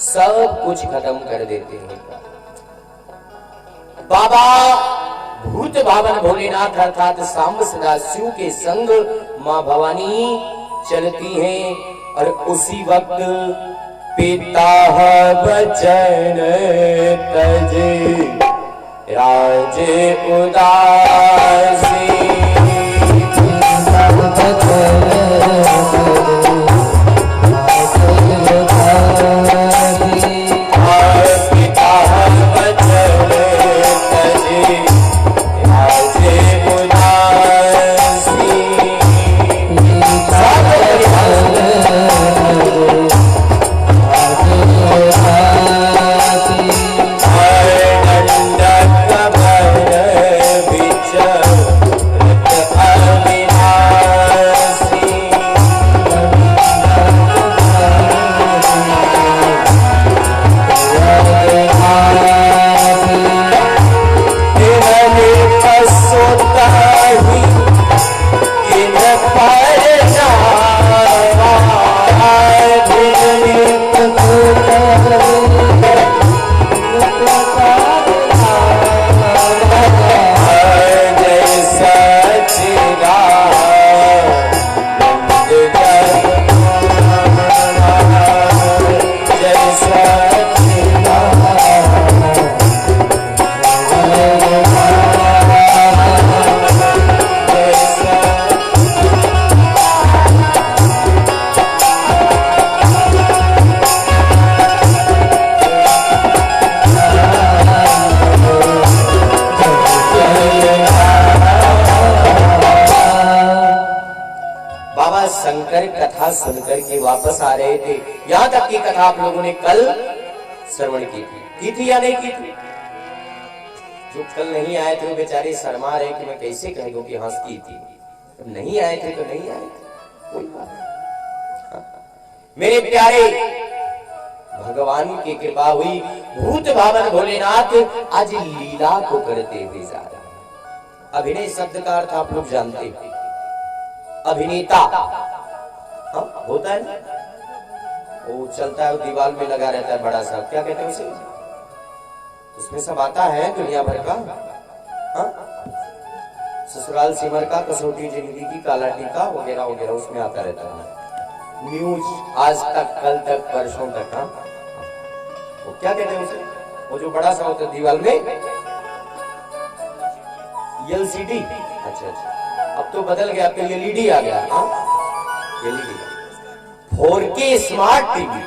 सब कुछ खत्म कर देते हैं। बाबा भूत भावन भोलेनाथ अर्थात सांब सदाशिव के संग मां भवानी चलती हैं और उसी वक्त पिता बचन तजे राजे उदासी कथा सुनकर के वापस आ रहे थे। यहां तक की कथा आप लोगों ने कल श्रवण की थी या नहीं की थी? जो कल नहीं आए थे वो बेचारे शर्मा रहे कि मैं कैसे कह दूं कि हंस की थी। नहीं आए थे तो नहीं आए थे, कोई बात नहीं। मेरे प्यारे भगवान की कृपा हुई, भूत भावन भोलेनाथ आज लीला को करते हुए जा रहे हैं। अभिनय शब्द का अर्थ आप लोग जानते हैं, अभिनेता होता है ना, वो चलता है, दीवार में लगा रहता है बड़ा सा, क्या कहते हैं उसे? उसमें सब आता है दुनिया भर का। ससुराल सिमर का, कसौटी जिंदगी की, काला टीका वगैरह वगैरह उसमें आता रहता है। न्यूज आज तक, कल तक, परसों तक। वो क्या कहते हैं उसे? वो जो बड़ा सा होता है दीवार में, एलसीडी। अच्छा अच्छा, अब तो बदल गया, अब तो एलईडी आ गया। LED 4K smart TV,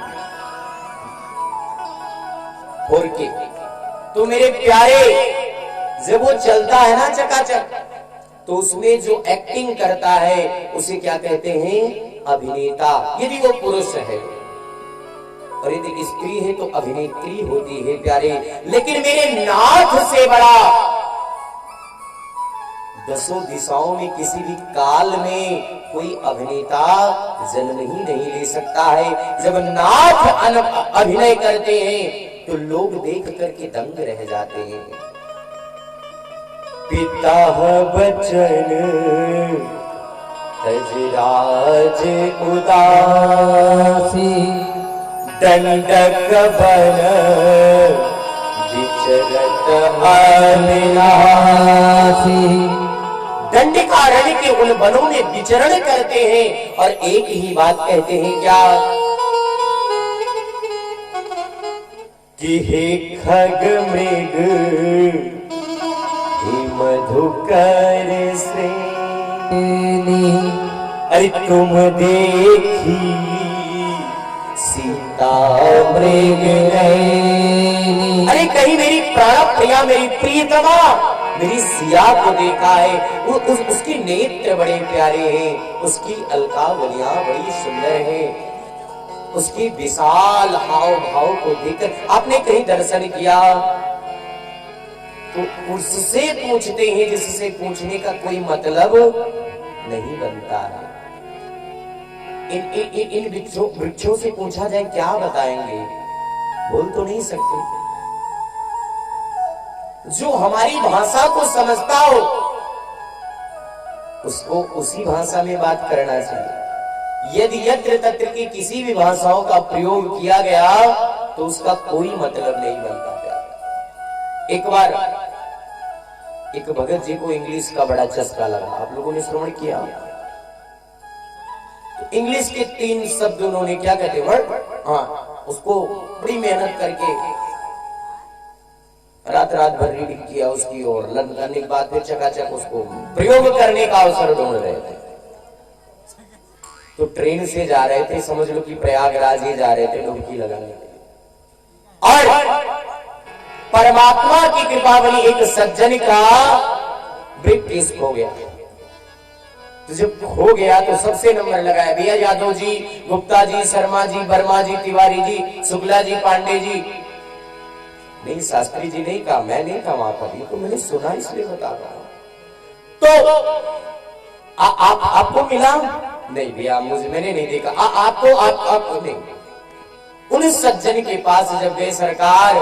4K। तो मेरे प्यारे जब वो चलता है ना चकाचक, तो उसमें जो एक्टिंग करता है उसे क्या कहते हैं? अभिनेता। यदि वो पुरुष है और यदि स्त्री है तो अभिनेत्री होती है प्यारे। लेकिन मेरे नाथ से बड़ा दसों दिशाओं में किसी भी काल में कोई अभिनेता जन्म ही नहीं ले सकता है। जब नाथ अभिनय करते हैं तो लोग देख करके दंग रह जाते हैं। पिता बचन तजराज उदासी दंडक बन विचरत अविनाशी। दंडिकारण्य के उन वनों में विचरण करते हैं और एक ही बात कहते हैं, क्या कि हे खग मृग, हे मधुकर श्रेणी, अरे तुम देखी सीता मृग नैनी। अरे कहीं मेरी प्राण प्रिया, मेरी प्रियतमा, मेरी सिया को देखा है? उसकी नेत्र बड़े प्यारे हैं, उसकी अलकावलियां बड़ी सुंदर हैं, उसकी विशाल हाव भाव को देखकर आपने कहीं दर्शन किया? तो उससे पूछते हैं जिससे पूछने का कोई मतलब नहीं बनता है। इन वृक्षों से पूछा जाए क्या बताएंगे? बोल तो नहीं सकते। जो हमारी भाषा को समझता हो उसको उसी भाषा में बात करना चाहिए। यदि यत्र तत्र की किसी भी भाषाओं का प्रयोग किया गया तो उसका कोई मतलब नहीं बनता प्यारे। एक बार एक भगत जी को इंग्लिश का बड़ा चस्का लगा, आप लोगों ने श्रवण किया। तो इंग्लिश के 3 शब्द उन्होंने क्या कहते वर्ड, हाँ, उसको बड़ी मेहनत करके रात भर रीडिंग किया उसकी, और लर्न करने के बाद फिर चकाचक उसको प्रयोग करने का अवसर ढूंढ रहे थे। तो ट्रेन से जा रहे थे, समझ लो कि प्रयागराज ही जा रहे थे डुबकी लगाने, और परमात्मा की कृपा बनी एक सज्जन का ब्रीफकेस खो गया। तो जब खो गया तो सबसे नंबर लगाया, भैया यादव जी, गुप्ता जी, शर्मा जी, वर्मा जी, तिवारी जी, शुक्ला जी, पांडे जी। नहीं, शास्त्री जी नहीं कहा, मैं नहीं कहा वहां पर, तो मैंने सुना इसलिए बता रहा हूं। तो आपको मिला नहीं भैया, मुझे मैंने नहीं देखा। आपको नहीं। उन सज्जन के पास जब गए, सरकार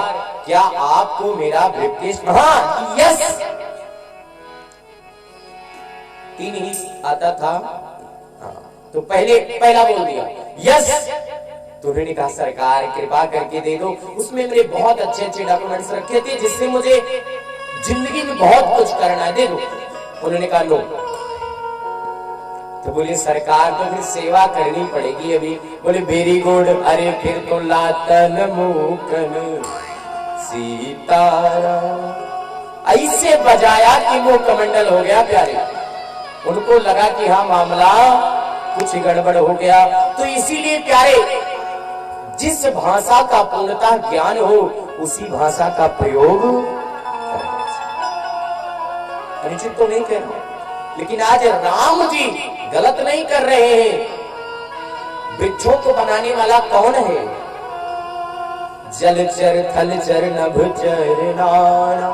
क्या आपको मेरा ब्रीफकेस, हाँ यस, 3 ही आता था, हाँ, तो पहला बोल दिया यस। तो उन्होंने कहा सरकार कृपा करके दे दो, उसमें मेरे बहुत अच्छे डॉक्यूमेंट्स रखे थे जिससे मुझे जिंदगी में बहुत कुछ करना है, दे दो। उन्होंने कहा नो। तो बोले सरकार तो फिर सेवा करनी पड़ेगी अभी। बोले वेरी गुड, अरे फिर तो लातन मुकन सीतारा, ऐसे बजाया कि वो कमंडल हो गया प्यारे। उनको लगा कि हाँ मामला कुछ गड़बड़ हो गया। तो इसीलिए प्यारे, जिस भाषा का पूर्णतः ज्ञान हो उसी भाषा का प्रयोग अनुचित तो नहीं करना। लेकिन आज राम जी गलत नहीं कर रहे हैं। वृक्षों को बनाने वाला कौन है? जलचर थलचर नभचर नाना,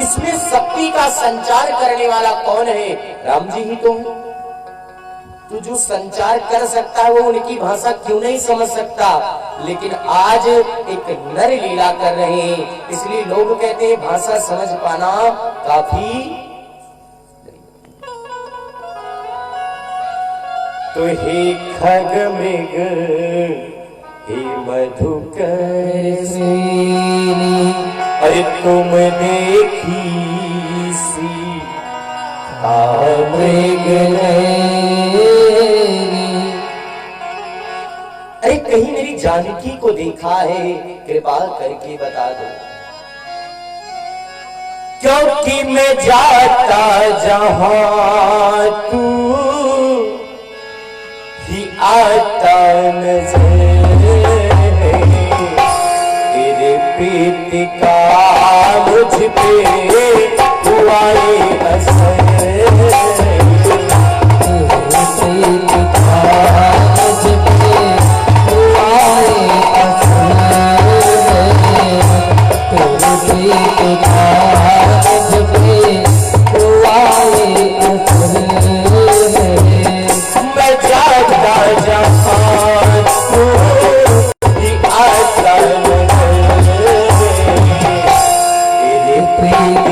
इसमें शक्ति का संचार करने वाला कौन है? राम जी ही तो है। तो जो संचार कर सकता है वो उनकी भाषा क्यों नहीं समझ सकता? लेकिन आज एक नर लीला कर रहे हैं, इसलिए लोग कहते हैं भाषा समझ पाना काफी। तो हे खग मृग हे मधुकर सेनी, अरे तुम देखी सीता मृग नैनी, अरे कहीं मेरी जानकी को देखा है, कृपा करके बता दो। क्योंकि मैं जाता जहां तू ही आता नजर, तेरे प्रीत का मुझ पे हुआ असर, तेरे प्रीत का मुझ पे हुआ असर, तेरे प्रीत का मुझ पे हुआ असर। मैं जाता जहां तू ही आता नजर, तेरे प्रीत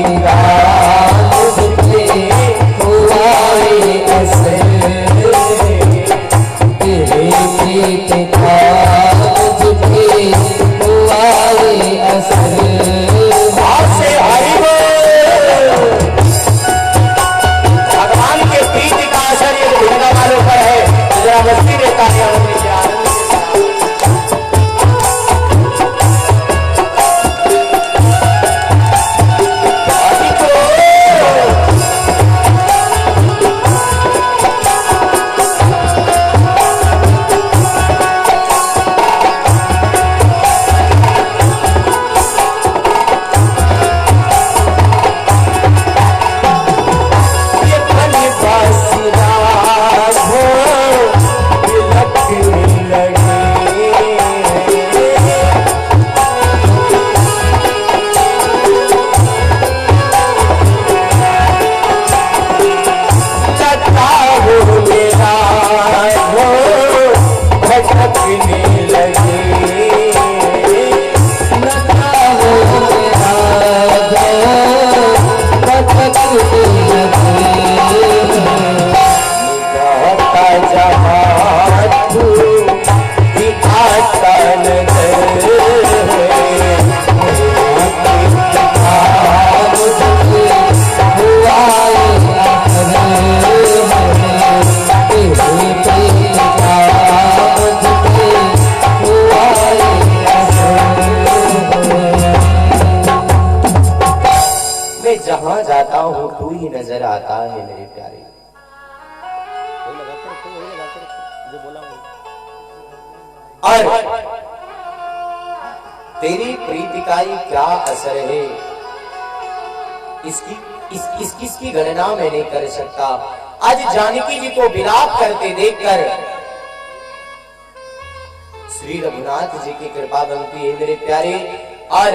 जाता हूं तू ही नजर आता है मेरे प्यारे। और तेरी प्रीति का ही क्या असर है, इसकी गणना मैं नहीं कर सकता। आज जानकी जी को विलाप करते देखकर श्री रघुनाथ जी की कृपा बनती है मेरे प्यारे। और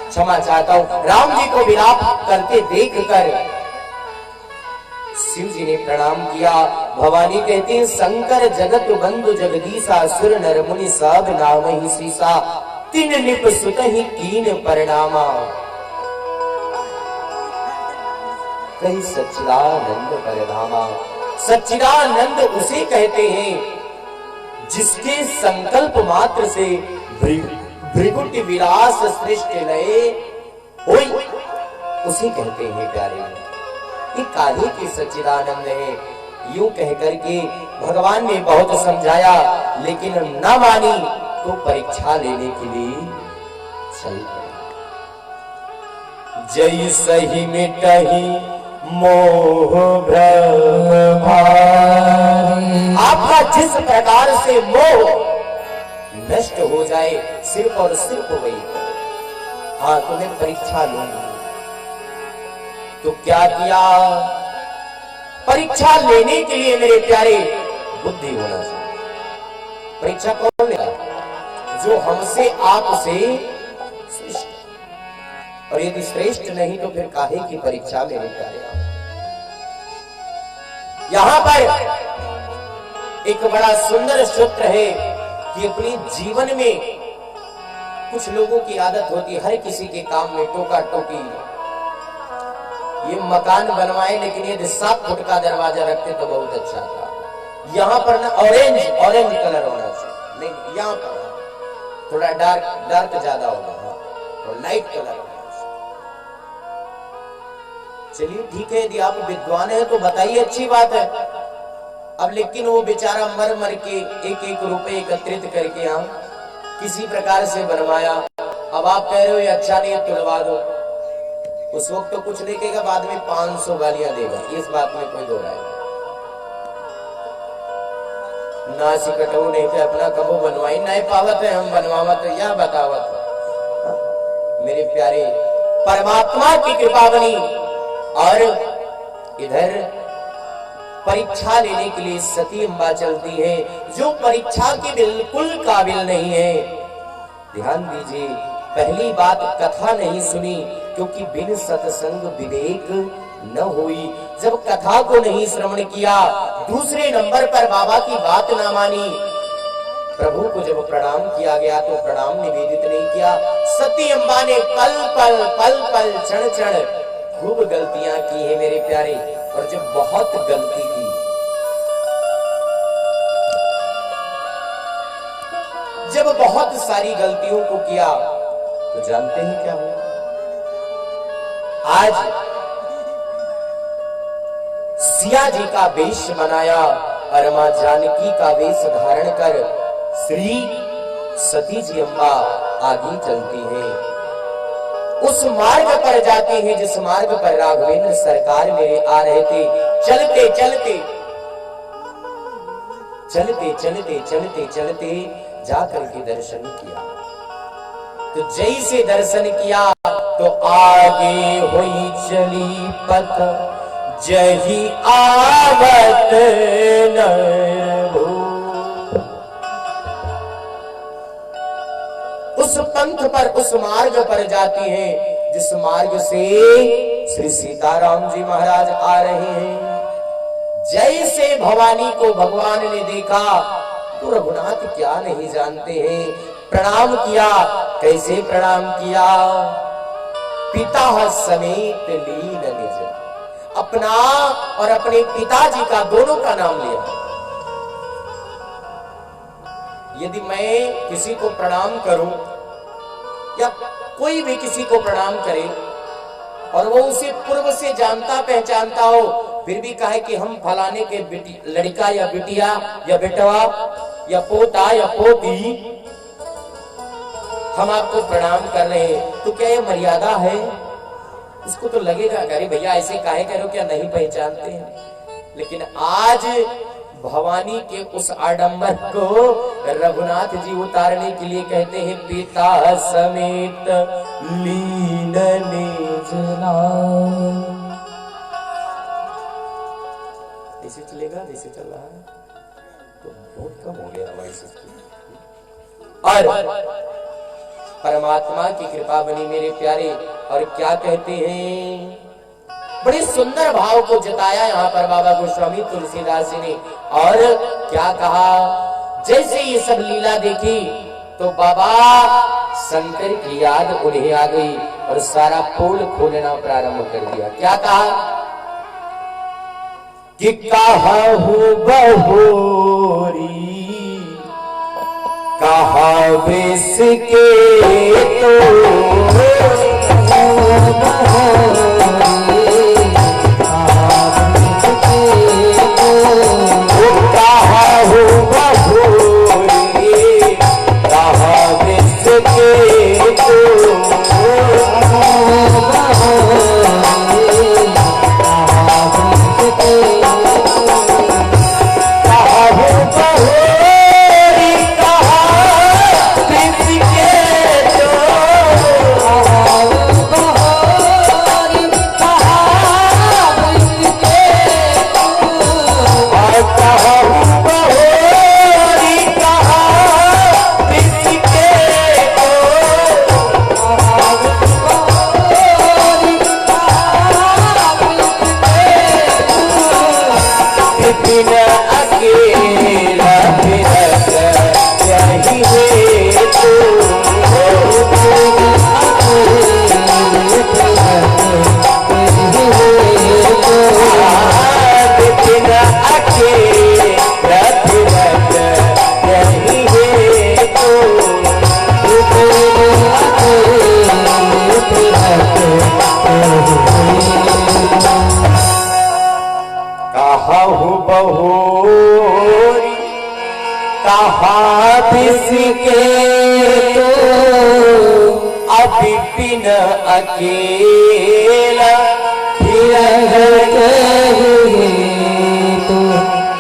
क्षमा चाहता हूं, राम जी को विलाप करते देखकर शिव जी ने प्रणाम किया। भवानी कहते हैं शंकर जगत बंधु जगदीशा, सुर नर मुनि सब नाम ही सीसा, तीन निप सुत ही कीन परिणामा, कही सच्चिदानंद परधामा। सच्चिदानंद उसे कहते हैं जिसके संकल्प मात्र से भृगुट विलास सृष्टि लय होई, उसे कहते हैं प्यारे। ये काहे के सच्चिदानंद है, यूं कहकर के भगवान ने बहुत समझाया, लेकिन न मानी तो परीक्षा लेने के लिए चल पड़े। जय सही मिटही मोह भ्रम भारी, आपका जिस प्रकार से मोह नष्ट हो जाए सिर्फ और सिर्फ वही। हाँ, तुम्हें परीक्षा लूंगी। तो क्या किया, परीक्षा लेने के लिए मेरे प्यारे बुद्धि होना चाहिए। परीक्षा कौन लेगा? जो हमसे आपसे श्रेष्ठ, और यदि श्रेष्ठ नहीं तो फिर काहे की परीक्षा मेरे प्यारे। यहां पर एक बड़ा सुंदर सूत्र है कि अपने जीवन में कुछ लोगों की आदत होती है हर किसी के काम में टोका टोकी। ये मकान बनवाए, लेकिन यदि 7 फुट का दरवाजा रखते तो बहुत अच्छा था। यहाँ पर ना ऑरेंज कलर होना चाहिए, नहीं यहाँ पर थोड़ा डार्क ज्यादा होगा, और लाइट कलर होना चाहिए। चलिए ठीक है, यदि आप विद्वान है तो बताइए, अच्छी बात है। अब लेकिन वो बेचारा मर मर के एक रुपए एकत्रित करके यहाँ किसी प्रकार से बनवाया। अब आप कह रहे हो ये अच्छा नहीं है, तुड़वा दो। उस वक्त तो कुछ नहीं कहेगा, बाद में 500 गालियां देगा, इस बात में कोई दो राय नहीं। ना सिकटो नहीं थे अपना कबो बनवाई नहीं पावत है, हम बनवावत या बतावत। मेरे प्यारे, परमात्मा की कृपा बनी। और इधर परीक्षा लेने के लिए सती अम्बा चलती है, जो परीक्षा के बिल्कुल काबिल नहीं है। ध्यान दीजिए, पहली बात कथा नहीं सुनी, क्योंकि बिन सत्संग विवेक न हुई। जब कथा को नहीं श्रवण किया, दूसरे नंबर पर बाबा की बात ना मानी। प्रभु को जब प्रणाम किया गया तो प्रणाम निवेदित नहीं किया। सती अम्बा ने पल पल क्षण क्षण खूब गलतियां की है मेरे प्यारे। और जब बहुत गलती की, जब बहुत सारी गलतियों को किया, तो जानते हैं क्या हुआ? आज सिया जी का वेश बनाया और मां जानकी का वेश धारण कर श्री सती जी अम्बा आगे चलती हैं। उस मार्ग पर जाते हैं जिस मार्ग पर राघवेंद्र सरकार मेरे आ रहे थे। चलते चलते चलते चलते चलते चलते जाकर के दर्शन किया। तो जैसे दर्शन किया तो आगे हुई चली पथ, जही आवत नभो। उस पंथ पर, उस मार्ग पर जाती हैं जिस मार्ग से श्री सीताराम जी महाराज आ रहे हैं। जैसे भवानी को भगवान ने देखा तो रघुनाथ क्या नहीं जानते हैं, प्रणाम किया। कैसे प्रणाम किया? पिता समेत लीन निज, अपना और अपने पिताजी का, दोनों का नाम लिया। यदि मैं किसी को प्रणाम करूं या कोई भी किसी को प्रणाम करे और वो उसे पूर्व से जानता पहचानता हो, फिर भी कहे कि हम फलाने के लड़का या बिटिया या बेटवा या पोता या पोती, हम आपको प्रणाम कर रहे हैं, तो क्या ये मर्यादा है? उसको तो लगेगा अरे भैया ऐसे काहे कह रहे हो, क्या नहीं पहचानते हैं? लेकिन आज भवानी के उस आडंबर को रघुनाथ जी उतारने के लिए कहते हैं पिता समेत लीन निज नाम। ऐसे चलेगा जैसे चल रहा है तो बहुत कम हो गया हमारी सृष्टि। और परमात्मा की कृपा बनी मेरे प्यारे। और क्या कहते हैं, बड़े सुंदर भाव को जताया यहाँ पर बाबा गोस्वामी तुलसीदास जी ने। और क्या कहा, जैसे ये सब लीला देखी तो बाबा शंकर की याद उन्हें आ गई और सारा पोल खोलना प्रारंभ कर दिया। क्या कहा कि कहूँ बहोरी कहा विष के तो अकेला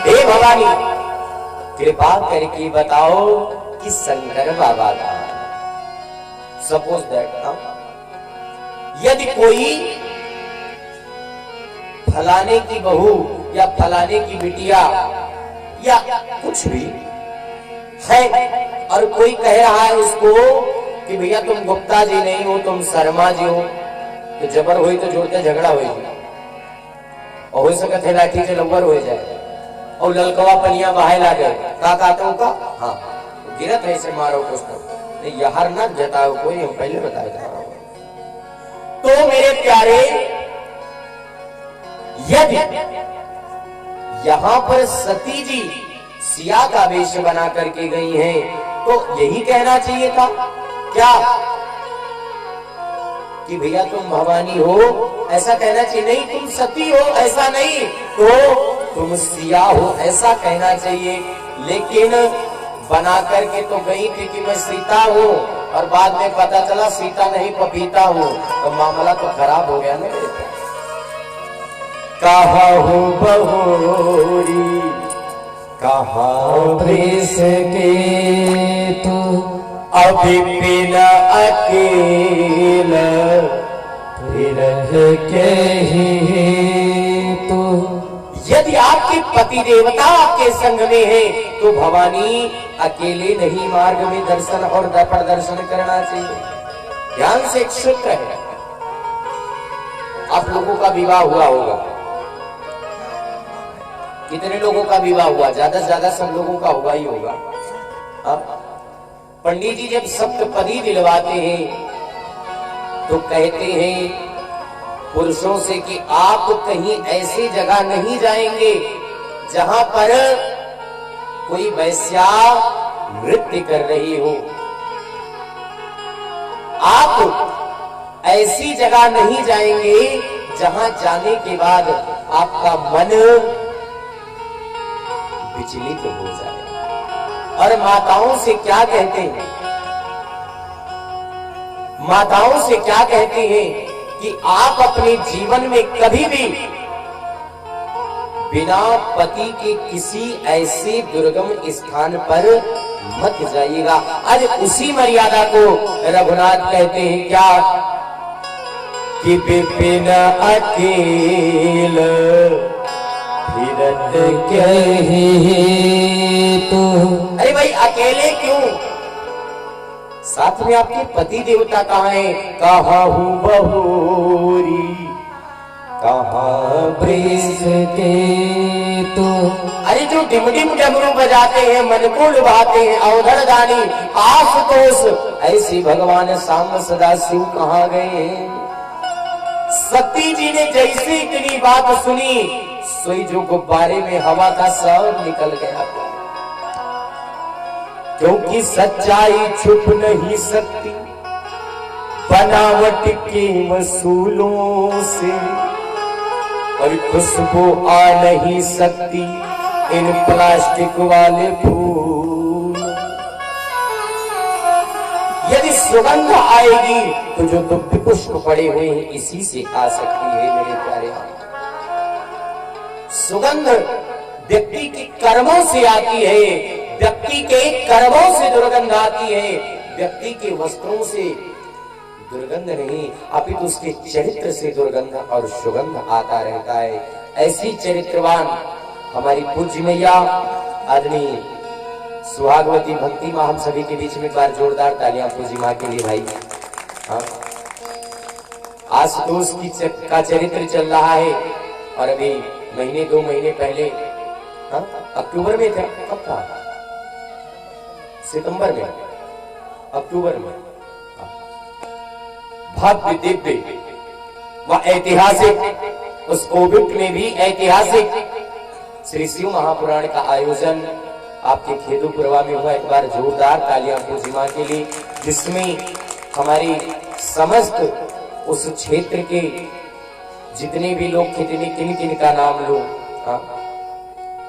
हे भवानी कृपा करके बताओ कि शंकर बाबा का सपोज दैट यदि कोई फलाने की बहू या फलाने की बिटिया या कुछ भी है और कोई कह रहा है उसको कि भैया तुम गुप्ता जी नहीं हो, तुम शर्मा जी हो, तो जबर हुई तो जोड़ते झगड़ा हो जाए और हो सके थे लाठी से लंबर हो जाए और ललकवा पलियां बहाए ला गए का का हाँ गिरत है इसे मारो कुछ नहीं यहार न जताओ कोई, हम पहले बताया जा रहा हूं। तो मेरे प्यारे यदि यहां पर सती जी सिया का वेश बना करके गई हैं तो यही कहना चाहिए था क्या कि भैया तुम भवानी हो, ऐसा कहना चाहिए। नहीं तुम सती हो ऐसा नहीं, तो तुम सिया हो ऐसा कहना चाहिए। लेकिन बना करके तो गई थी कि मैं सीता हूँ और बाद में पता चला सीता नहीं पपीता हूँ, तो मामला तो खराब हो गया ना। कहा हो बहोरी कहा वृष के तू अभी बिना अकेला विरह के ही तो। यदि आपके पति देवता आपके संग में है तो भवानी अकेले नहीं मार्ग में दर्शन और प्रदर्शन करना चाहिए। ध्यान से एक सूत्र है, आप लोगों का विवाह हुआ होगा, कितने लोगों का विवाह हुआ? ज्यादा से ज्यादा सब लोगों का हुआ ही होगा। पंडित जी जब सप्तपदी दिलवाते हैं तो कहते हैं पुरुषों से कि आप कहीं ऐसी जगह नहीं जाएंगे जहां पर कोई वैश्या नृत्य कर रही हो। आप ऐसी जगह नहीं जाएंगे जहां जाने के बाद आपका मन विचलित हो जाए। और माताओं से क्या कहते हैं? माताओं से क्या कहते हैं कि आप अपने जीवन में कभी भी बिना पति के किसी ऐसे दुर्गम स्थान पर मत जाइएगा। आज उसी मर्यादा को रघुनाथ कहते हैं क्या कि विपिन अकेल फिरत कहे तो। अरे भाई अकेले क्यों? साथ में आपके पति देवता कहाँ है? कहाँ हूँ बहोरी कहाँ ब्रेस के तो। अरे जो डिम डिम डमरू बजाते हैं, मन को लुभाते हैं, अवधर दानी आशुतोष, ऐसे भगवान सांब सदा शिव कहाँ गए? सती जी ने जैसे इतनी बात सुनी, सोई जो गुब्बारे में हवा था सब निकल गया। क्योंकि सच्चाई छुप नहीं सकती बनावट के वसूलों से, और खुशबू आ नहीं सकती इन प्लास्टिक वाले फूल। यदि सुगंध आएगी तो जो दुग्ध पुष्प पड़े हुए हैं इसी से आ सकती है मेरे प्यारे। सुगंध व्यक्ति के कर्मों से आती है, व्यक्ति के कर्मों से दुर्गंध आती है, व्यक्ति के वस्त्रों से दुर्गंध नहीं, अपितु उसके चरित्र से दुर्गंध और सुगंध आता रहता है। ऐसी चरित्रवान हमारी पूज्य मैया आदरणीय सुहागवती भक्ति माँ, हम सभी के बीच में एक बार जोरदार तालियां पूज्य माँ के लिए भाई। हाँ, आशुतोष का चरित्र चल रहा है और अभी महीने 2 महीने पहले, हाँ, अक्टूबर में था, कब था? सितंबर में, अक्टूबर में, भव्य दिव्य व ऐतिहासिक, उस कोविड में भी ऐतिहासिक श्री शिव महापुराण का आयोजन आपके खेदूपुरवा में हुआ। एक बार जोरदार तालियां पूज्य मां के लिए, जिसमें हमारी समस्त उस क्षेत्र के जितने भी लोग, कितने किन किन का नाम लो,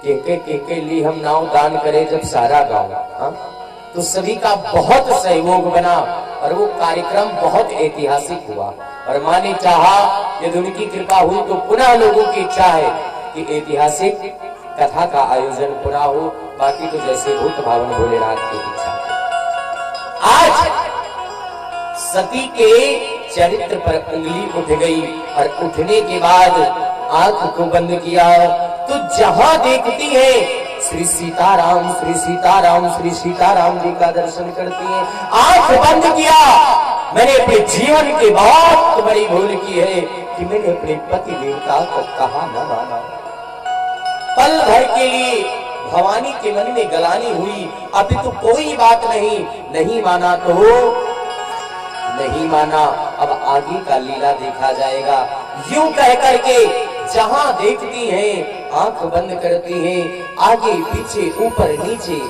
के लिए हम नाव दान करें जब सारा गांव, तो सभी का बहुत सहयोग बना और वो कार्यक्रम बहुत ऐतिहासिक हुआ। और मां ने चाहा, यदि उनकी कृपा हुई तो पुनः लोगों की इच्छा है कि ऐतिहासिक कथा का आयोजन पुनः हो। बाकी तो जैसे भूत भावन भोलेनाथ की इच्छा। आज सती के चरित्र पर उंगली उठ गई और उठने के बाद आंख को बंद किया तो जहां देखती है श्री सीताराम, श्री सीताराम, श्री सीताराम जी का दर्शन करती हैं। आंख बंद किया, मैंने अपने जीवन के बहुत बड़ी भूल की है कि मैंने अपने पति देवता को कहा न माना। पल भर के लिए भवानी के मन में गलानी हुई, अभी तो कोई बात नहीं, नहीं माना तो नहीं माना, अब आगे का लीला देखा जाएगा। यूं कह करके जहां देखती हैं आंख बंद करती हैं, आगे पीछे ऊपर नीचे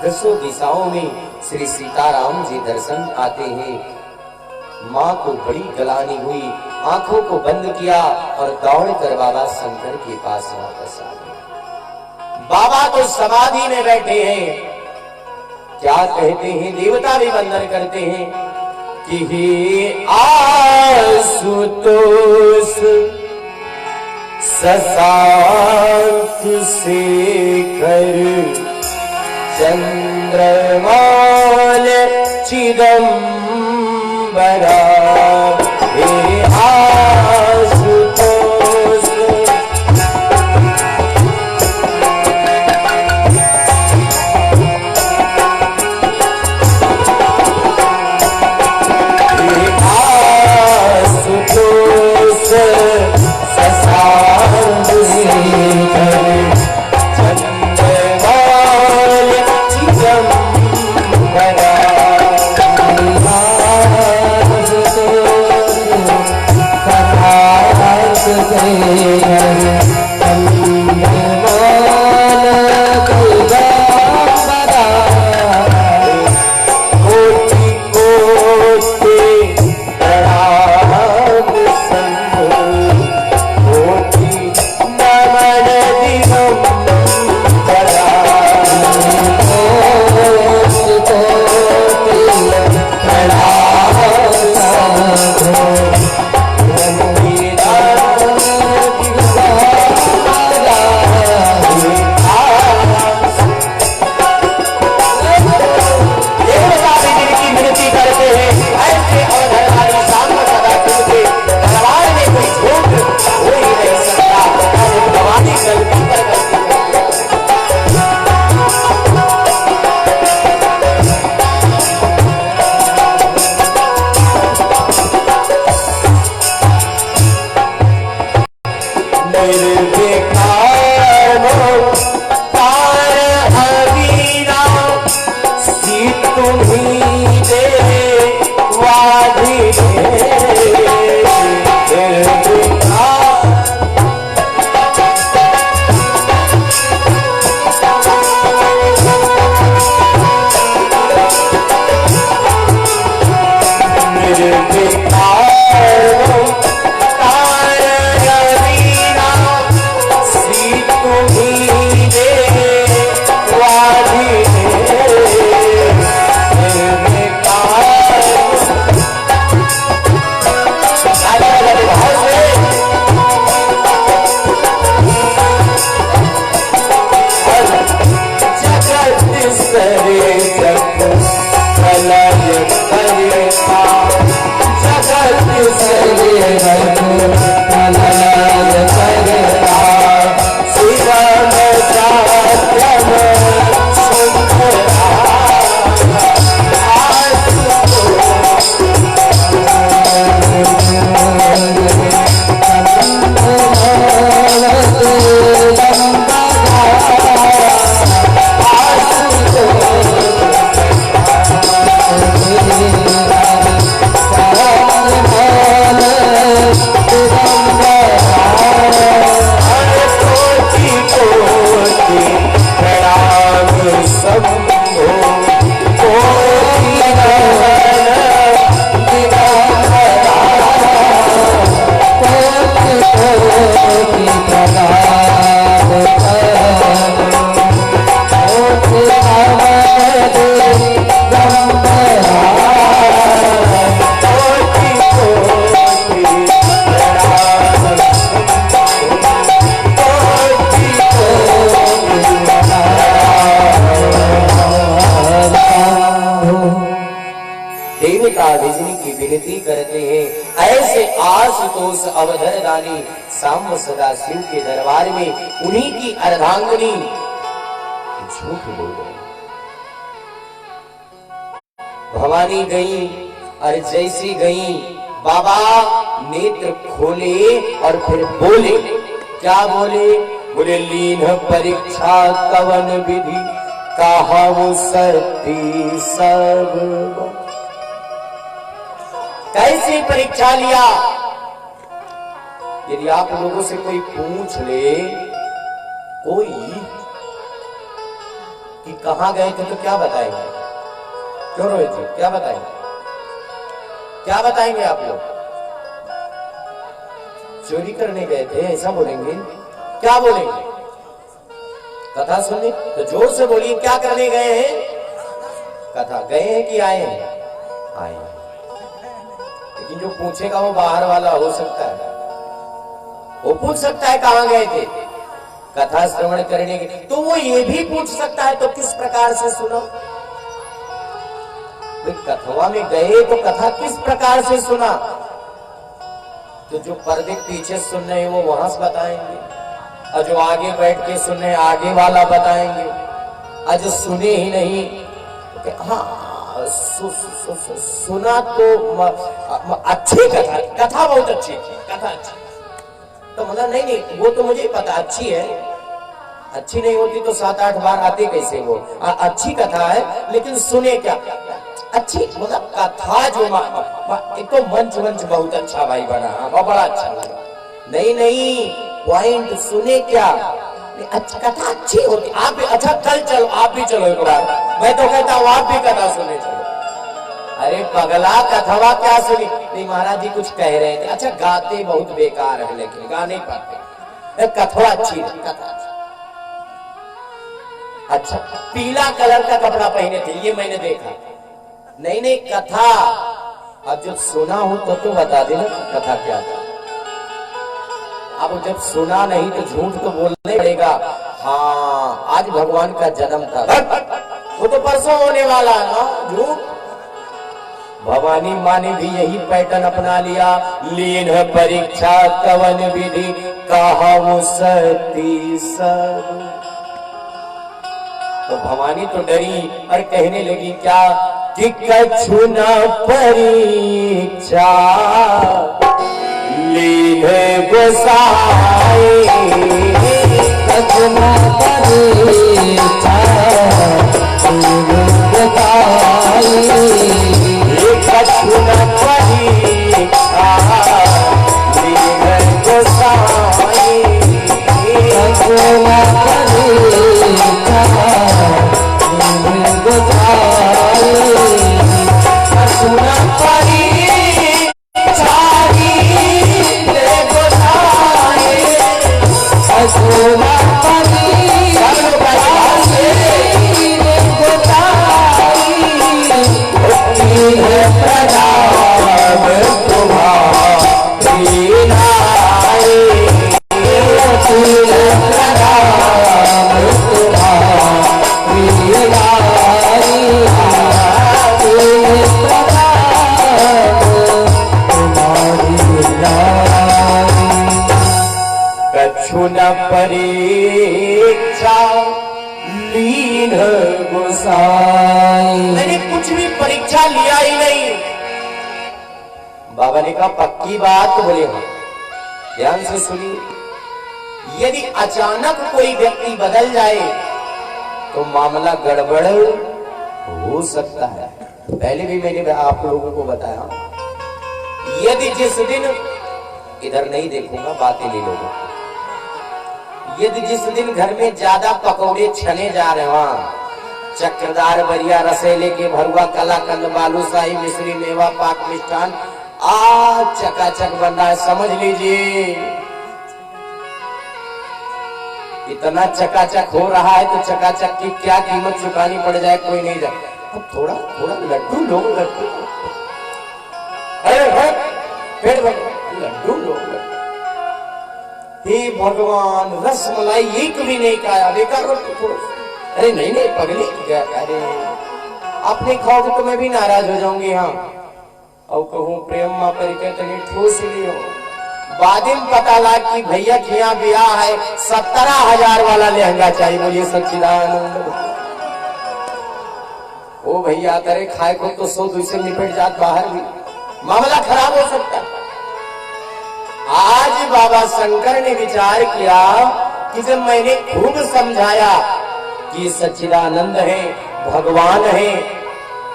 दसों दिशाओं में श्री सीताराम जी दर्शन आते हैं। मां को बड़ी गलानी हुई, आंखों को बंद किया और दौड़कर बाबा शंकर के पास वापस आ गए। बाबा तो समाधि में बैठे हैं, क्या कहते हैं? देवता भी वंदन करते हैं कि हे आशुतोष शशांक शेखर चंद्रमाल चिदंबरा, हे आशुतोष अवधर दानी सांब सदा शिव के दरबार में उन्हीं की अर्धांगिनी झूठ बोल रही। भवानी गई और जैसी गई बाबा नेत्र खोले और फिर बोले, क्या बोले? बोले लीन परीक्षा कवन विधि कहा वो सती सब। कैसी परीक्षा लिया? यदि आप लोगों से कोई पूछ ले कोई कि कहां गए थे तो क्या बताएंगे? क्यों रोहित जी, क्या बताएंगे? क्या बताएंगे आप लोग? चोरी करने गए थे ऐसा बोलेंगे? क्या बोलेंगे? कथा सुनने? तो जोर से बोलिए, क्या करने गए हैं? कथा। गए हैं कि आए हैं? आए हैं। लेकिन जो पूछेगा वो बाहर वाला हो सकता है, वो पूछ सकता है कहां गए थे कथा श्रवण करने के, तो वो ये भी पूछ सकता है तो किस प्रकार से सुना? कथवा में गए तो कथा किस प्रकार से सुना? तो जो पर्दे पीछे सुन रहे हैं वो वहां से बताएंगे, और जो आगे बैठ के सुन रहे आगे वाला बताएंगे, और जो सुने ही नहीं तो हाँ सुना तो अच्छी कथा बहुत अच्छी कथा अच्छी, तो मतलब नहीं वो तो मुझे पता अच्छी है, अच्छी नहीं होती तो 7-8 बार आते कैसे वो? अच्छी कथा है लेकिन सुने क्या अच्छी, मतलब कथा जो एक तो मंच बहुत अच्छा भाई बना, बड़ा अच्छा लगा। नहीं पॉइंट सुने क्या? अच्छा कथा अच्छी होती। आप भी अच्छा कल चलो, आप भी चलो एक बार, मैं तो कहता हूँ आप भी कथा सुने चलो। अरे पगला कथवा क्या सुनी? नहीं महाराज जी कुछ कह रहे थे। अच्छा गाते बहुत बेकार है लेकिन गा नहीं पाते। कथवा अच्छी है, कथा अच्छा। पीला कलर का कपड़ा पहने थे ये मैंने देखा। नहीं कथा अब जब सुना हो तो बता देना कथा क्या था। अब जब सुना नहीं तो झूठ तो बोलना पड़ेगा। हाँ आज भगवान का जन्म था, वो तो परसों होने वाला है ना, झूठ। भवानी माँ ने भी यही पैटर्न अपना लिया। लीन परीक्षा कवन विधि कहा वो सती सब। तो भवानी तो डरी और कहने लगी क्या कि कछु न परीक्षा लीन गोसाई, कछु न परीक्षा लीन गोसाई, कछु न परीक्षा लीन गोसाई, कछु न परीक्षा लीन गोसाई, कछु न परीक्षा लीन गोसाई, कछु न परीक्षा लीन गोसाई, बाबा ने कहा पक्की बात? बोले हाँ। ध्यान से सुनिए, यदि अचानक कोई व्यक्ति बदल जाए तो मामला गड़बड़ हो सकता है। पहले भी मैंने आप लोगों को बताया, यदि जिस दिन, इधर नहीं देखूंगा बातें ले लोगे, यदि जिस दिन घर में ज्यादा पकौड़े छने जा रहे, वहां चक्रदार बरिया रसेले के भरुआ कलाकंद बालूशाही मिश्री मेवा पाक मिष्ठान चकाचक बन रहा है, समझ लीजिए इतना चकाचक हो रहा है तो चकाचक की क्या कीमत चुकानी पड़ जाए कोई नहीं जाए। अब थोड़ा थोड़ा लड्डू लो, लड्डू, अरे पेट भर लड्डू लो। हे भगवान, रसमलाई एक भी नहीं खाया, बेकार थोड़ा। अरे नहीं नहीं पगली क्या, अरे आपने खाओगे तो मैं भी नाराज हो जाऊंगी। हाँ, और कहूँ प्रेम माँ परिचय तनी ठोस लियो, बादिम पता लग कि भैया खिया ब्याह है 17,000 वाला लहंगा चाहिए। बोलिए सच्चिदानंद। ओ भैया करे खाए को तो 100 से निपट जात, बाहर भी मामला खराब हो सकता है। आज बाबा शंकर ने विचार किया कि जब मैंने खूब समझाया कि सच्चिदानंद है, भगवान है,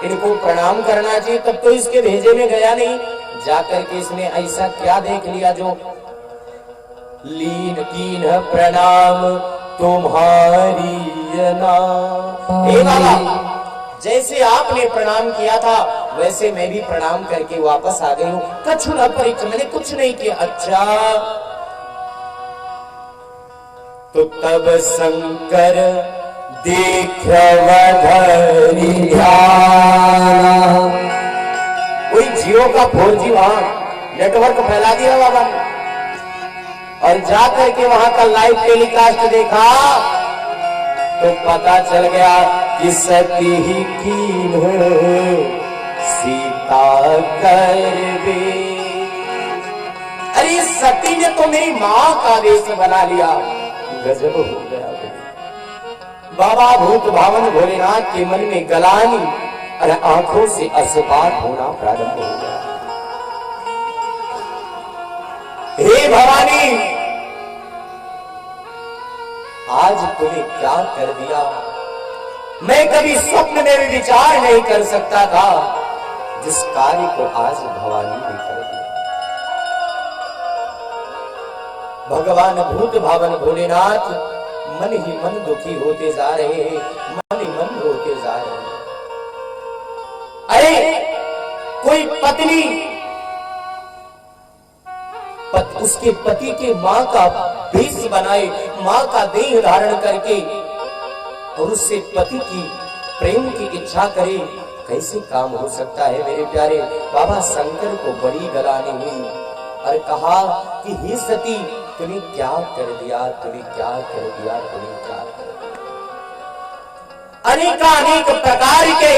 इनको प्रणाम करना चाहिए, तब तो इसके भेजे में गया नहीं। जाकर के इसने ऐसा क्या देख लिया जो लीन कीन प्रणाम तुम्हारी नाम। हे बाबा, जैसे आपने प्रणाम किया था वैसे मैं भी प्रणाम करके वापस आ गई हूँ। कछु न परिचय, मैंने कुछ नहीं किया। अच्छा, तो तब शंकर देख कोई जियो का 4G वहां नेटवर्क फैला दिया बाबा ने, और जाकर के वहां का लाइव टेलीकास्ट देखा तो पता चल गया कि सती ही कीन सीता करबे। अरे सती ने तो मेरी मां का वेश बना लिया, गजब हो गया। बाबा भूत भावन भोलेनाथ के मन में गलानी और आंखों से अश्रुपात होना प्रारंभ हो गया। हे भवानी, आज तूने क्या कर दिया? मैं कभी स्वप्न में भी विचार नहीं कर सकता था जिस कार्य को आज भवानी ने कर दिया। भगवान भूत भावन भोलेनाथ मन ही मन दुखी होते जा रहे हैं, मन ही मन रोते जा रहे हैं। अरे कोई पत्नी उसके पति के मां का भेष बनाए, मां का देह धारण करके और उससे पति की प्रेम की इच्छा करे, कैसे काम हो सकता है मेरे प्यारे? बाबा शंकर को बड़ी गलानी हुई और कहा कि हे सती, तूने क्या कर दिया, तूने क्या कर दिया, तूने क्या कर दिया। अनेकानेक प्रकार के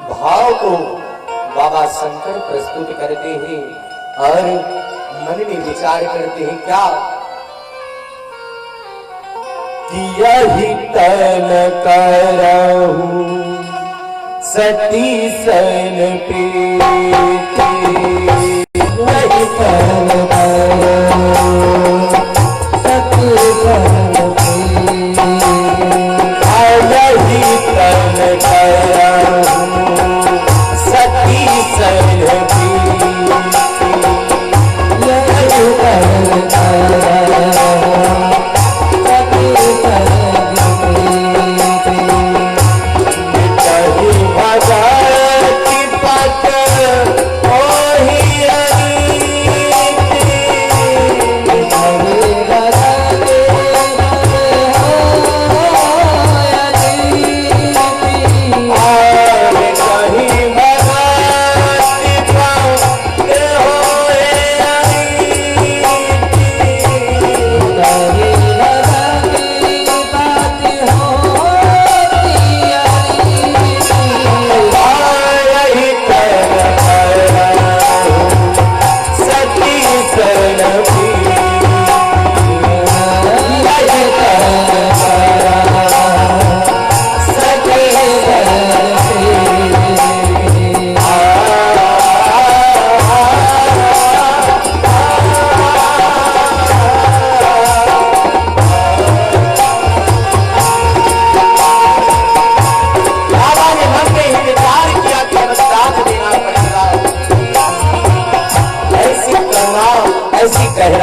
भाव को बाबा शंकर प्रस्तुत करते हैं और मन में विचार करते हैं क्या कि यही तन करहूं सती सन प्रीति, यही तन करहूं सती सन प्रीति, यही तन करहूं सती सन प्रीति, यही तन करहूं सती सन प्रीति, भगति पट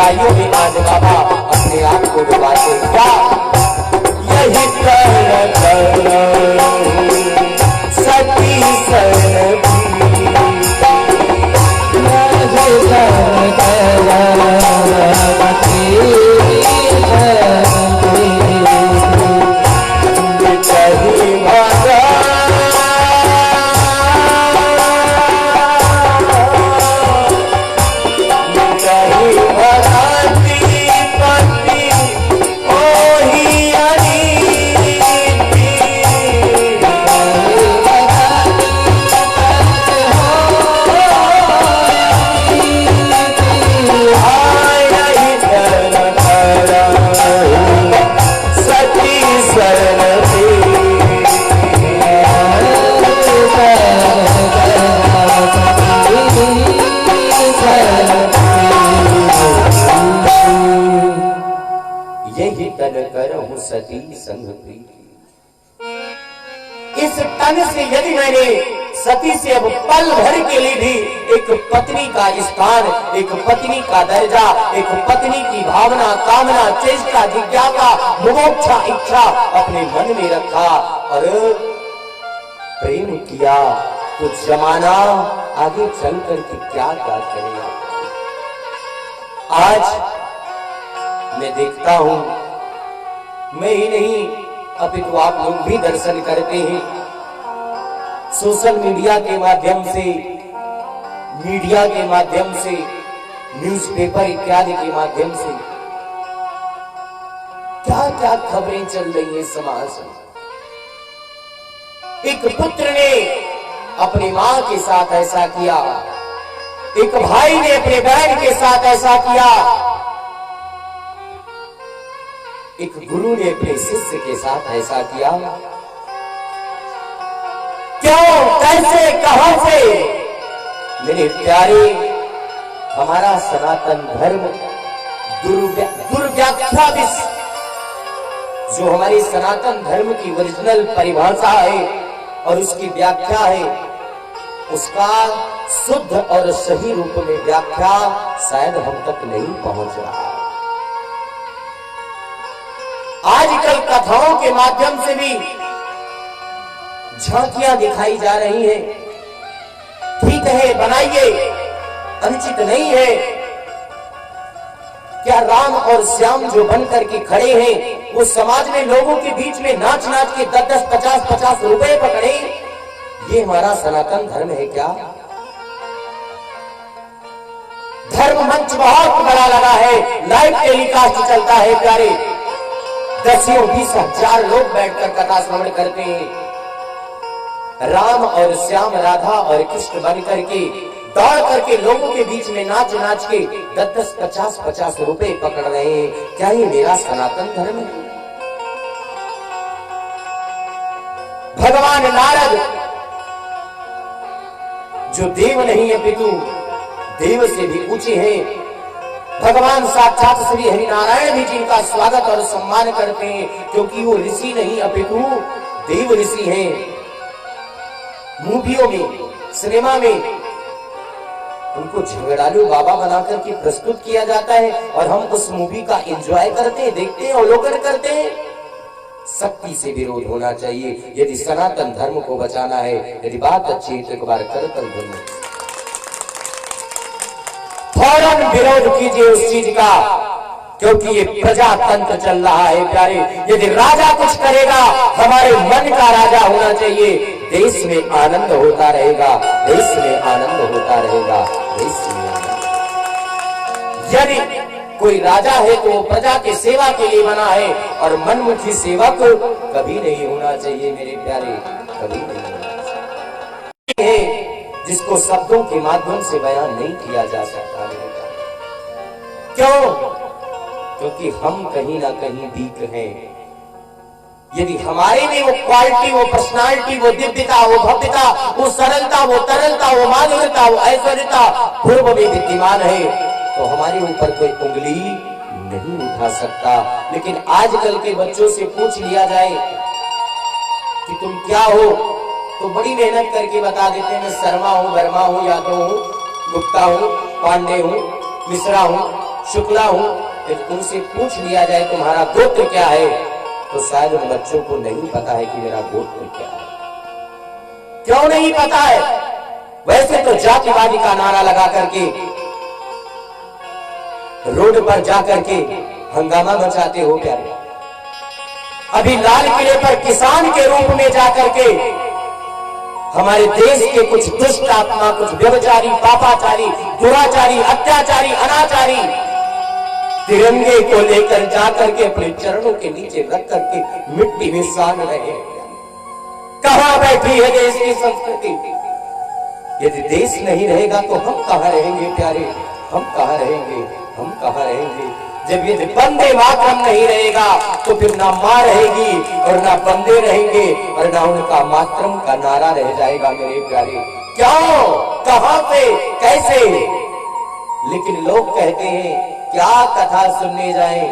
गहराइयों में आज बाबा अपने आप को डुबाते क्या यही सती सती संग प्रीति। इस तन से यदि मैंने सती से अब पल भर के लिए भी एक पत्नी का स्थान, एक पत्नी का दर्जा, एक पत्नी की भावना, कामना, चेष्टा, जिज्ञासा, मुमोक्षा, इच्छा अपने मन में रखा और प्रेम किया तो जमाना आगे चल करके क्या क्या करेगा। आज मैं देखता हूं, मैं ही नहीं अपितु आप लोग भी दर्शन करते हैं सोशल मीडिया के माध्यम से, न्यूज़पेपर इत्यादि के माध्यम से क्या क्या खबरें चल रही है समाज में। एक पुत्र ने अपनी मां के साथ ऐसा किया, एक भाई ने अपने बहन के साथ ऐसा किया, एक गुरु ने अपने शिष्य के साथ ऐसा किया। क्यों, कैसे, कहां से? मेरे प्यारे, हमारा सनातन धर्म दुर्व्याख्या जो हमारी सनातन धर्म की ओरिजिनल परिभाषा है और उसकी व्याख्या है, उसका शुद्ध और सही रूप में व्याख्या शायद हम तक नहीं पहुंच रहा। आजकल कथाओं के माध्यम से भी झांकियां दिखाई जा रही हैं। ठीक है, बनाइए, अनुचित नहीं है। क्या राम और श्याम जो बनकर के खड़े हैं वो समाज में लोगों के बीच में नाच नाच के 10-10, 50-50 रुपए पकड़े? ये हमारा सनातन धर्म है क्या? धर्म मंच बहुत बड़ा लगा है, लाइव टेलीकास्ट चलता है प्यारे, 10-20 हजार लोग बैठकर कथा श्रवण करते हैं। राम और श्याम, राधा और कृष्ण बनकर के दौड़ करके लोगों के बीच में नाच नाच के 10-10, 50-50 रुपए पकड़ रहे हैं। क्या ये मेरा सनातन धर्म है? भगवान नारद जो देव नहीं है पितु देव से भी ऊंचे हैं, भगवान साक्षात श्री हरिनारायण भी जिनका स्वागत और सम्मान करते हैं क्योंकि वो ऋषि नहीं अपितु देव ऋषि हैं। मूवियों में, सिनेमा में उनको झगड़ालू बाबा बनाकर के प्रस्तुत किया जाता है और हम उस मूवी का एंजॉय करते हैं, देखते हैं, अवलोकन करते हैं। शक्ति से विरोध होना चाहिए। यदि सनातन धर्म को बचाना है, यदि बात अच्छी है तो एक बार करतल धर्म फौरन विरोध कीजिए उस चीज का, क्योंकि ये प्रजातंत्र चल रहा है प्यारे। यदि राजा कुछ करेगा, हमारे मन का राजा होना चाहिए। देश में आनंद होता रहेगा, देश में आनंद होता रहेगा, देश में आनंद। यदि कोई राजा है तो वो प्रजा के सेवा के लिए बना है और मनमुखी सेवक कभी नहीं होना चाहिए मेरे प्यारे, कभी नहीं होना चाहिए। जिसको शब्दों के माध्यम से बयान नहीं किया जा सकता मेरे प्यारे। क्यों? क्योंकि हम कहीं ना कहीं वीक हैं। यदि हमारे में वो क्वालिटी, वो पर्सनालिटी, वो दिव्यता, वो भव्यता, वो सरलता, वो तरलता, वो माधुर्यता, वो ऐश्वर्यता पूर्व में विद्यमान है तो हमारे ऊपर कोई उंगली नहीं उठा सकता। लेकिन आजकल के बच्चों से पूछ लिया जाए कि तुम क्या हो, तो बड़ी मेहनत करके बता देते हैं मैं शर्मा हूं, वर्मा हूं, यादव हूं, गुप्ता हूं, पांडे हूं, मिश्रा हूं। शुक्ला हूं, यदि उनसे पूछ लिया जाए तुम्हारा गोत्र क्या है, तो शायद उन बच्चों को नहीं पता है कि मेरा गोत्र क्या है। क्यों नहीं पता है? वैसे तो जातिवादी का नारा लगा करके रोड पर जाकर के हंगामा मचाते हो प्यारे। अभी लाल किले पर किसान के रूप में जाकर के हमारे देश के कुछ दुष्ट आत्मा, कुछ व्यभिचारी, पापाचारी, दुराचारी, अत्याचारी, अनाचारी तिरंगे को लेकर जाकर के अपने चरणों के नीचे रख करके मिट्टी में सान रहे हैं। कहां बैठी है देश की संस्कृति? यदि देश नहीं रहेगा तो हम कहां रहेंगे प्यारे? हम कहां रहेंगे? हम कहां रहेंगे? जब ये वंदे मातरम नहीं रहेगा तो फिर ना मां रहेगी और ना बंदे रहेंगे और ना उनका मातरम का नारा रह जाएगा मेरे प्यारे। क्यों? कहां पे? कैसे? लेकिन लोग कहते हैं क्या कथा सुनने जाएं?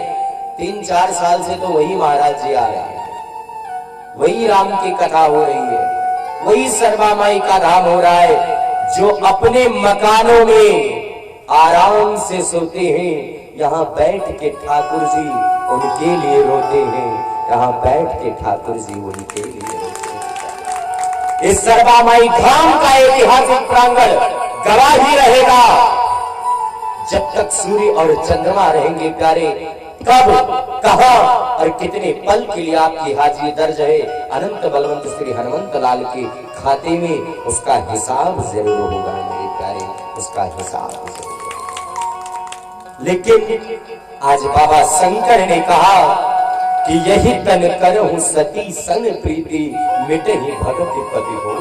3-4 साल से तो वही महाराज जी आ रहे हैं, वही राम की कथा हो रही है, वही सर्वा माई का धाम हो रहा है। जो अपने मकानों में आराम से सोते हैं, यहाँ बैठ के ठाकुर जी उनके लिए रोते हैं, यहाँ बैठ के ठाकुर जी उनके लिए रोते हैं। इस सर्वा माई धाम का ऐतिहासिक प्रांगण गवाही रहेगा जब तक सूर्य और चंद्रमा रहेंगे प्यारे। कब, कहां और कितने पल के लिए आपकी हाजिरी दर्ज है अनंत बलवंत श्री हनुमंत लाल के खाते में, उसका हिसाब जरूर होगा मेरे प्यारे, उसका हिसाब जरूर होगा। लेकिन आज बाबा शंकर ने कहा कि यही तन करहु सती सन प्रीति, मिटे ही भगत पति हो।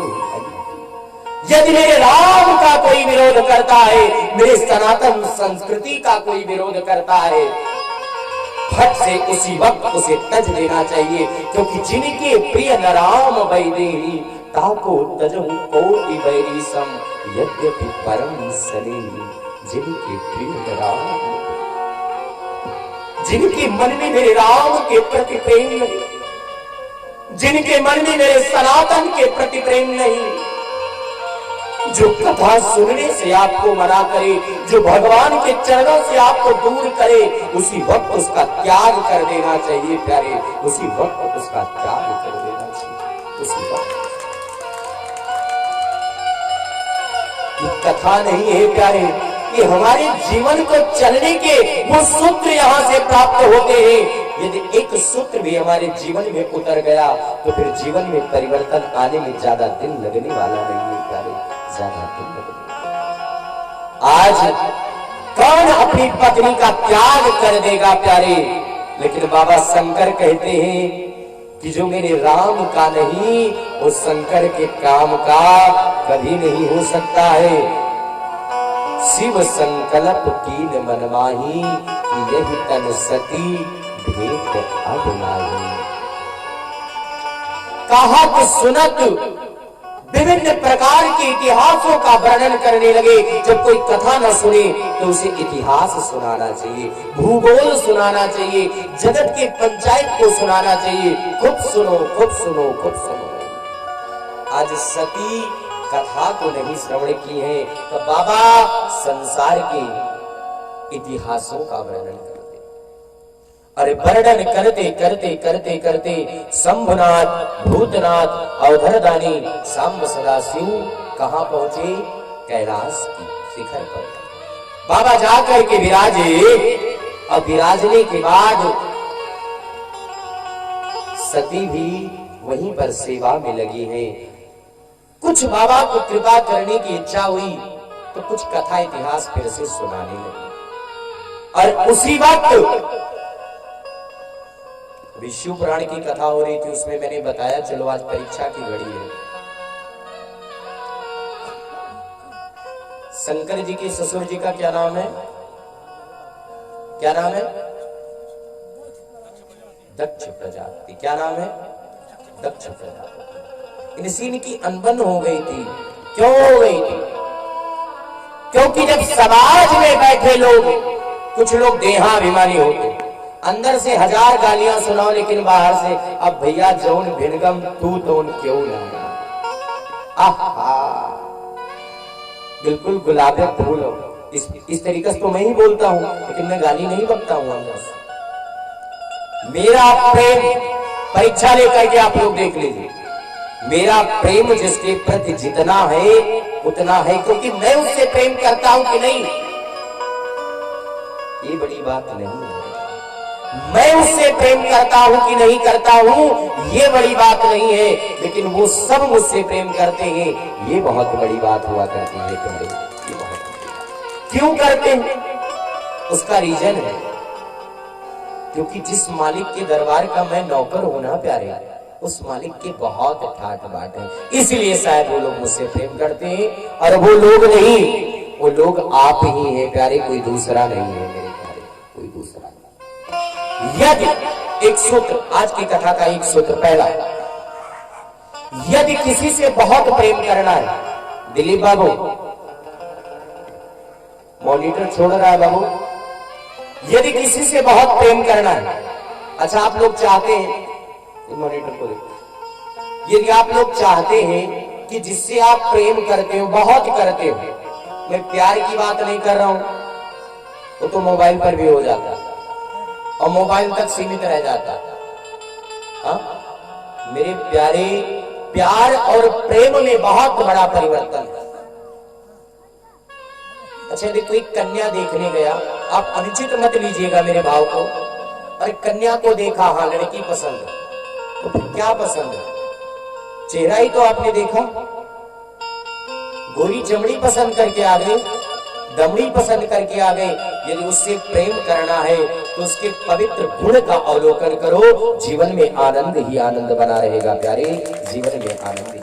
यदि मेरे राम का कोई विरोध करता है, मेरे सनातन संस्कृति का कोई विरोध करता है, फट से उसी वक्त उसे तज देना चाहिए। क्योंकि जिनके प्रिय न राम वैदेही, ताको तजहु कोटि वैरी सम, यद्यपि परम सनेही। जिनके प्रिय न राम, जिनके मन में मेरे राम के प्रति प्रेम नहीं, जिनके मन में मेरे सनातन के प्रति प्रेम नहीं, जो कथा सुनने से आपको मना करे, जो भगवान के चरणों से आपको दूर करे, उसी वक्त उसका त्याग कर देना चाहिए प्यारे, उसी वक्त उसका त्याग कर देना चाहिए, उसी वक्त। ये कथा नहीं है प्यारे, ये हमारे जीवन को चलने के वो सूत्र यहाँ से प्राप्त होते हैं। यदि एक सूत्र भी हमारे जीवन में उतर गया तो फिर जीवन में परिवर्तन आने में ज्यादा दिन लगने वाला नहीं है प्यारे, ज्यादा दिन लगने। आज कौन अपनी पत्नी का त्याग कर देगा प्यारे? लेकिन बाबा शंकर कहते हैं कि जो मेरे राम का नहीं, उस शंकर के काम का कभी नहीं हो सकता है। शिव संकल्प कीन मन माही, कि यही तन सती भेद अब नाही। कहत सुनत विभिन्न प्रकार के इतिहासों का वर्णन करने लगे। जब कोई कथा न सुने तो उसे इतिहास सुनाना चाहिए, भूगोल सुनाना चाहिए, जगत के पंचायत को सुनाना चाहिए। खूब सुनो, खूब सुनो, खूब सुनो। आज सती कथा को नहीं श्रवण की है तो बाबा संसार के इतिहासों का वर्णन करते, अरे वर्णन करते करते करते करते शंभुनाथ, भूतनाथ, अवधरदानी, सांब सदाशिव कहां पहुंचे? कैलाश की शिखर पर बाबा जाकर के विराजे। और विराजने के बाद सती भी वहीं पर सेवा में लगी है। कुछ बाबा को कृपा करने की इच्छा हुई तो कुछ कथा इतिहास फिर से सुनाने लगे। और उसी वक्त विष्णु पुराण की कथा हो रही थी, उसमें मैंने बताया चलो आज परीक्षा की घड़ी है। शंकर जी के ससुर जी का क्या नाम है? क्या नाम है? दक्ष प्रजापति। क्या नाम है? दक्ष प्रजापति। इनसे इनकी अनबन हो गई थी। क्यों हो गई थी? क्योंकि जब समाज में बैठे लोग, कुछ लोग देहाभिमानी होते, अंदर से 1000 गालियां सुनाओ लेकिन बाहर से अब भैया जौन भिनगम तू तो क्यों ना, आहा बिल्कुल गुलाबे फूल हो। इस तरीके से तो मैं ही बोलता हूं, लेकिन मैं गाली नहीं बकता हूं अंदर से। मेरा प्रेम परीक्षा लेकर के आप लोग देख लीजिए, मेरा प्रेम जिसके प्रति जितना है उतना है, क्योंकि मैं उससे प्रेम करता हूं कि नहीं, ये बड़ी बात नहीं है। मैं उससे प्रेम करता हूं कि नहीं करता हूं, ये बड़ी बात नहीं है, लेकिन वो सब मुझसे प्रेम करते हैं, ये बहुत बड़ी बात हुआ करती है। प्यारे, ये बहुत क्यों करते हैं, उसका रीजन है, क्योंकि जिस मालिक के दरबार का मैं नौकर हूं ना प्यारे, उस मालिक के बहुत ठाट बाट है, इसलिए शायद वो लोग मुझसे प्रेम करते हैं। और वो लोग नहीं, वो लोग आप ही हैं प्यारे, कोई दूसरा नहीं है मेरे प्यारे, कोई दूसरा नहीं। यदि एक सूत्र, आज की कथा का एक सूत्र पहला, यदि किसी से बहुत प्रेम करना है, दिलीप बाबू मॉनिटर छोड़ रहा है बाबू, यदि किसी से बहुत प्रेम करना है, अच्छा आप लोग चाहते हैं, मॉनिटर को देखो, यदि आप लोग चाहते हैं कि जिससे आप प्रेम करते हो, बहुत करते हो, मैं प्यार की बात नहीं कर रहा हूं, वो तो मोबाइल पर भी हो जाता और मोबाइल तक सीमित रह जाता। हाँ मेरे प्यारे, प्यार और प्रेम में बहुत बड़ा परिवर्तन है। अच्छा यदि कोई कन्या देखने गया, आप अनुचित मत लीजिएगा मेरे भाव को, और कन्या को देखा, हाँ लड़की पसंद है, तो फिर क्या पसंद है, चेहरा ही तो आपने देखा, गोरी चमड़ी पसंद करके आ गए, दमड़ी पसंद करके आ गए। यदि उससे प्रेम करना है तो उसके पवित्र गुण का अवलोकन करो, जीवन में आनंद ही आनंद बना रहेगा प्यारे, जीवन में आनंद ही।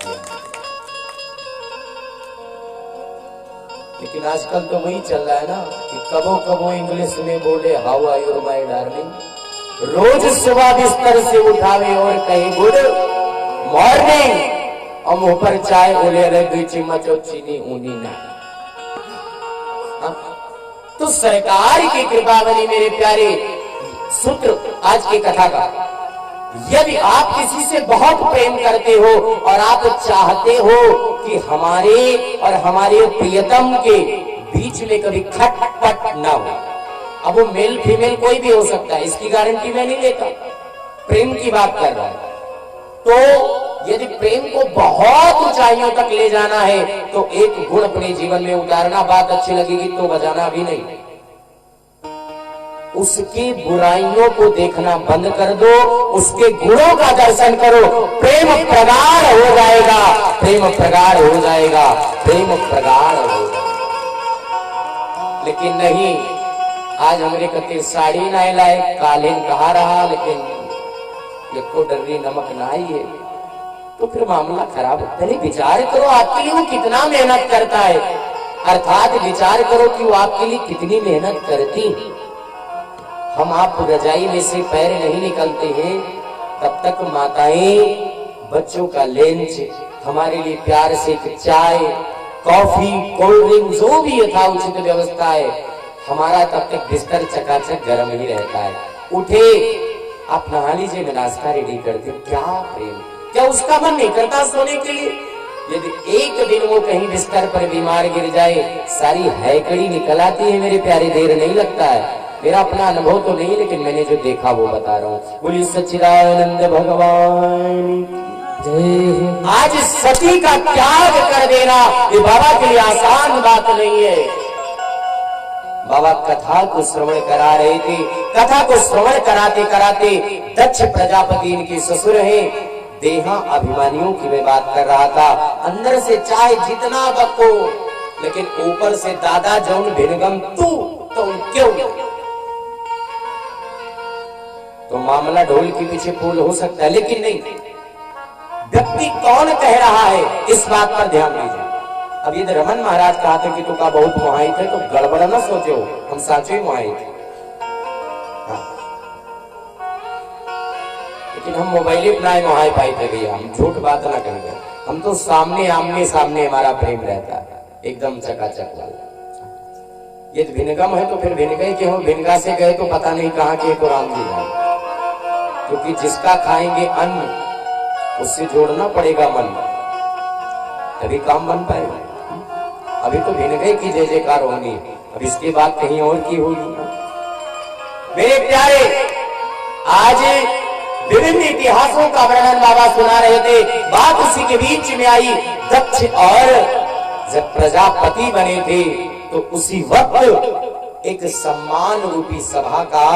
लेकिन आजकल तो वही चल रहा है ना कि कबो कबो इंग्लिश में बोले how are you my darling, रोज सुबह बिस्तर से उठावे और कहे गुड मॉर्निंग, और मुंह पर चाय बोले अरे 2 चम्मच और चीनी ऊनी ना। तो सरकार की कृपा बनी मेरे प्यारे। सूत्र आज की कथा का, यदि आप किसी से बहुत प्रेम करते हो और आप चाहते हो कि हमारे और हमारे प्रियतम के बीच में कभी खटपट ना हो, अब वो मेल फीमेल कोई भी हो सकता है, इसकी गारंटी मैं नहीं लेता, प्रेम की बात कर रहा हूं, तो यदि प्रेम को बहुत ऊंचाइयों तक ले जाना है तो एक गुण अपने जीवन में उतारना, बात अच्छी लगेगी तो बजाना भी नहीं, उसकी बुराइयों को देखना बंद कर दो, उसके गुणों का दर्शन करो, प्रेम प्रगाढ़ हो जाएगा, प्रेम प्रगाढ़ हो जाएगा, प्रेम प्रगाढ़ हो जाएगा। लेकिन नहीं, आज हमरे कते साड़ी ना लाए, कालीन कहा रहा, लेकिन को डर्री नमक ना ही है, तो फिर मामला खराब है। पहले विचार करो आपके लिए वो कितना मेहनत करता है, अर्थात विचार करो कि वो आपके लिए कितनी मेहनत करती। हम आप रजाई में से पैर नहीं निकलते हैं, तब तक माताएं बच्चों का लंच, हमारे लिए प्यार से चाय, कॉफी, कोल्ड ड्रिंक, जो भी यथाउचित व्यवस्था है, हमारा तब तक बिस्तर चकाचक गर्म ही रहता है। उठे आप नहा लीजिए, मैं नाश्ता रेडी करती हूँ। क्या प्रेम, क्या उसका मन नहीं करता सोने के लिए? यदि एक दिन वो कहीं बिस्तर पर बीमार गिर जाए, सारी हैकड़ी निकल आती है मेरे प्यारे, देर नहीं लगता है। मेरा अपना अनुभव तो नहीं, लेकिन मैंने जो देखा वो बता रहा हूँ। बोलिए सच्चिदानंद भगवान जय। आज सती का त्याग कर देना ये बाबा के लिए आसान बात नहीं है। बाबा कथा को श्रवण करा रहे थे, कथा को श्रवण कराते कराते दक्ष प्रजापति इनके ससुर हैं, देहा अभिमानियों की मैं बात कर रहा था। अंदर से चाहे जितना बको, लेकिन ऊपर से दादा जौन भिनगम तू तो क्यों? तो मामला ढोल के पीछे फूल हो सकता है, लेकिन नहीं, व्यक्ति कौन कह रहा है इस बात पर ध्यान दीजिए। अब यदि रमन महाराज कहा था कि तुका बहुत मोहित है, तो गड़बड़ न सोचो, हम साचो ही मोहित। हाँ। लेकिन हम मोबाइल अपनाए मोहाय पाए थे भैया, हम झूठ बात ना करेंगे, हम तो सामने आमने सामने हमारा प्रेम रहता है, एकदम चकाचक वाला। ये भिनगम है तो फिर भिनगई के हो, भिनगा से गए तो पता नहीं कहाँ के तो राम जी जाए, क्योंकि जिसका खाएंगे अन्न उससे जोड़ना पड़ेगा मन, तभी काम बन पाएगा। अभी तो भिनगे की जय जयकार होगी, अब इसके बाद कहीं और की होगी। मेरे प्यारे, आज विभिन्न इतिहासों का वर्णन बाबा सुना रहे थे। बात उसी के बीच में आई, दक्ष और जब प्रजापति बने थे तो उसी वक्त एक सम्मान रूपी सभा का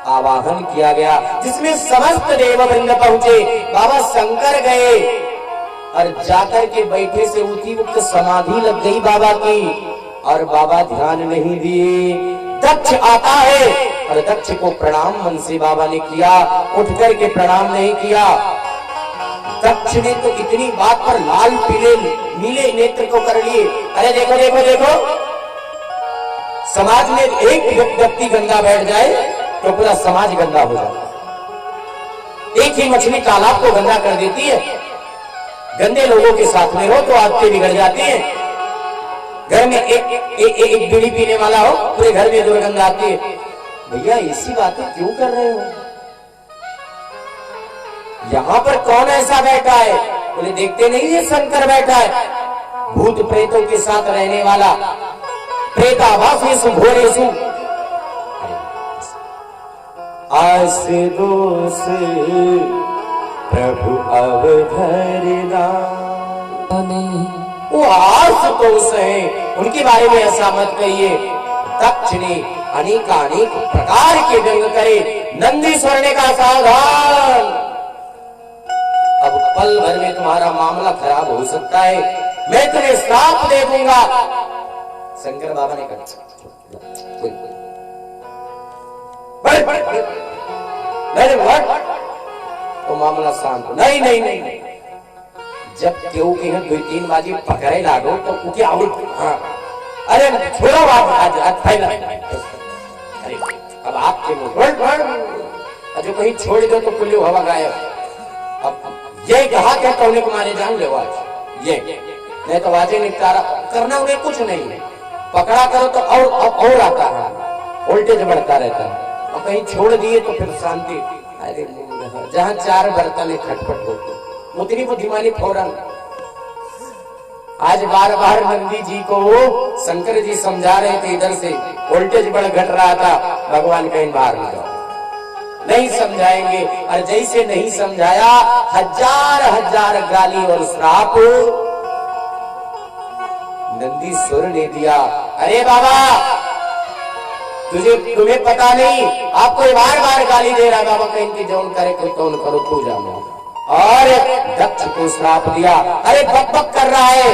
आवाहन किया गया, जिसमें समस्त देववृंद पहुंचे। बाबा शंकर गए और जाकर के बैठे से उठी उक्त समाधि लग गई बाबा की, और बाबा ध्यान नहीं दिए। दक्ष आता है और दक्ष को प्रणाम मन से बाबा ने किया, उठ करके प्रणाम नहीं किया। दक्ष ने तो इतनी बात पर लाल पीले नीले नेत्र को कर लिए। अरे देखो देखो देखो, समाज में एक व्यक्ति गंदा बैठ जाए तो पूरा समाज गंदा हो जाता है। एक ही मछली तालाब को गंदा कर देती है। गंदे लोगों के साथ में हो तो आदतें बिगड़ जाती हैं। घर में एक बीड़ी पीने वाला हो, पूरे घर में दुर्गंध आती है। भैया ऐसी बातें क्यों कर रहे हो? यहाँ पर कौन ऐसा बैठा है? बोले देखते नहीं है शंकर बैठा है, भूत प्रेतों के साथ रहने वाला, प्रेतावासेषु घोरेषु आस दोष प्रभु अवधरना। वो आशुतोष है, उनके बारे में ऐसा मत कहिए। दक्ष ने अनेकानेक प्रकार के व्यंग करे। नंदीश्वर ने कहा सावधान, अब पल भर में तुम्हारा मामला खराब हो सकता है, मैं तुम्हें श्राप दे दूंगा। शंकर बाबा ने कहा तो मामला शांत हो। नहीं नहीं नहीं, नहीं। जब केहू के 2-3 बाजी पकड़े लागो तो कुके आउट। हाँ अरे छोड़ो बात, आज फैला। अरे अब आपके मुंह जो कहीं छोड़ दो तो कुल्लू हवा गायब। अब ये कहा क्या कौने को मारे जान ले आज, ये नहीं तो वाजे निपटारा करना उन्हें कुछ नहीं है। पकड़ा करो तो और आता है, वोल्टेज बढ़ता रहता है। और कहीं छोड़ दिए तो फिर शांति। अरे जहाँ 4 बर्तन खटपट होते उतनी बुद्धिमानी फौरन। आज बार बार नंदी जी को शंकर जी समझा रहे थे, इधर से वोल्टेज बढ़ घट रहा था। भगवान कहीं बाहर नहीं जाओ, नहीं समझाएंगे। और जैसे नहीं समझाया, हजार गाली और श्राप नंदीश्वर ने दिया। अरे बाबा तुम्हें पता नहीं, आपको बार बार गाली दे रहा। बाबा कहीं की जौन करे तो करो तू जानो। और दक्ष को श्राप दिया। अरे बक बक कर रहा है,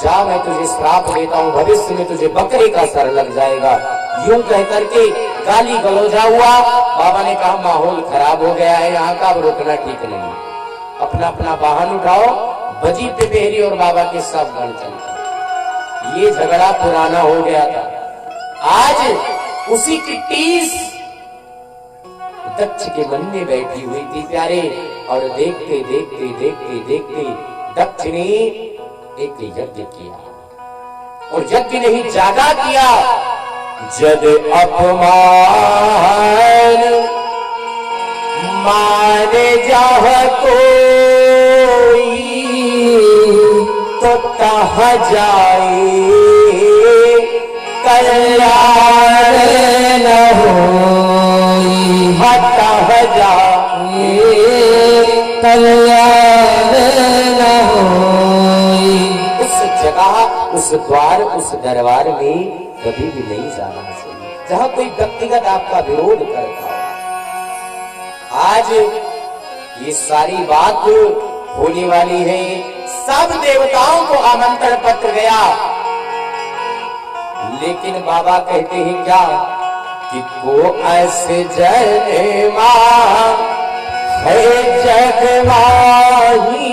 जा मैं तुझे श्राप देता हूं, भविष्य में तुझे बकरे का सर लग जाएगा। यूं कह करके गाली गलौजा हुआ। बाबा ने कहा माहौल खराब हो गया है यहाँ का, अब रुकना ठीक नहीं। अपना अपना वाहन उठाओ, बजी पे बेहरी और बाबा के सब गण चलते। ये झगड़ा पुराना हो गया था। आज उसी की टीस दक्ष के मन में बैठी हुई थी प्यारे। और देखते देखते देखते देखते दक्ष ने एक यज्ञ किया, और यज्ञ नहीं जागा किया। जद अपमान माने जाह कोई तो कहा जाए कल्याण न होई, कहा जाए कल्याण न होई। उस जगह, उस द्वार, उस दरबार में कभी भी नहीं जाना चाहिए जहां कोई व्यक्तिगत आपका विरोध करता हो। आज ये सारी बात होने वाली है। सब देवताओं को आमंत्रण पत्र गया, लेकिन बाबा कहते हैं क्या कि को ऐसे जय मां है जग माही,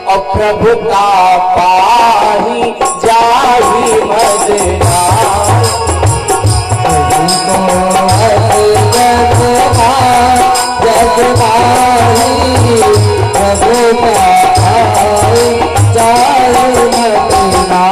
और प्रभुता पाही जाही मदना। जग माही प्रभुता पाही जाही मदना।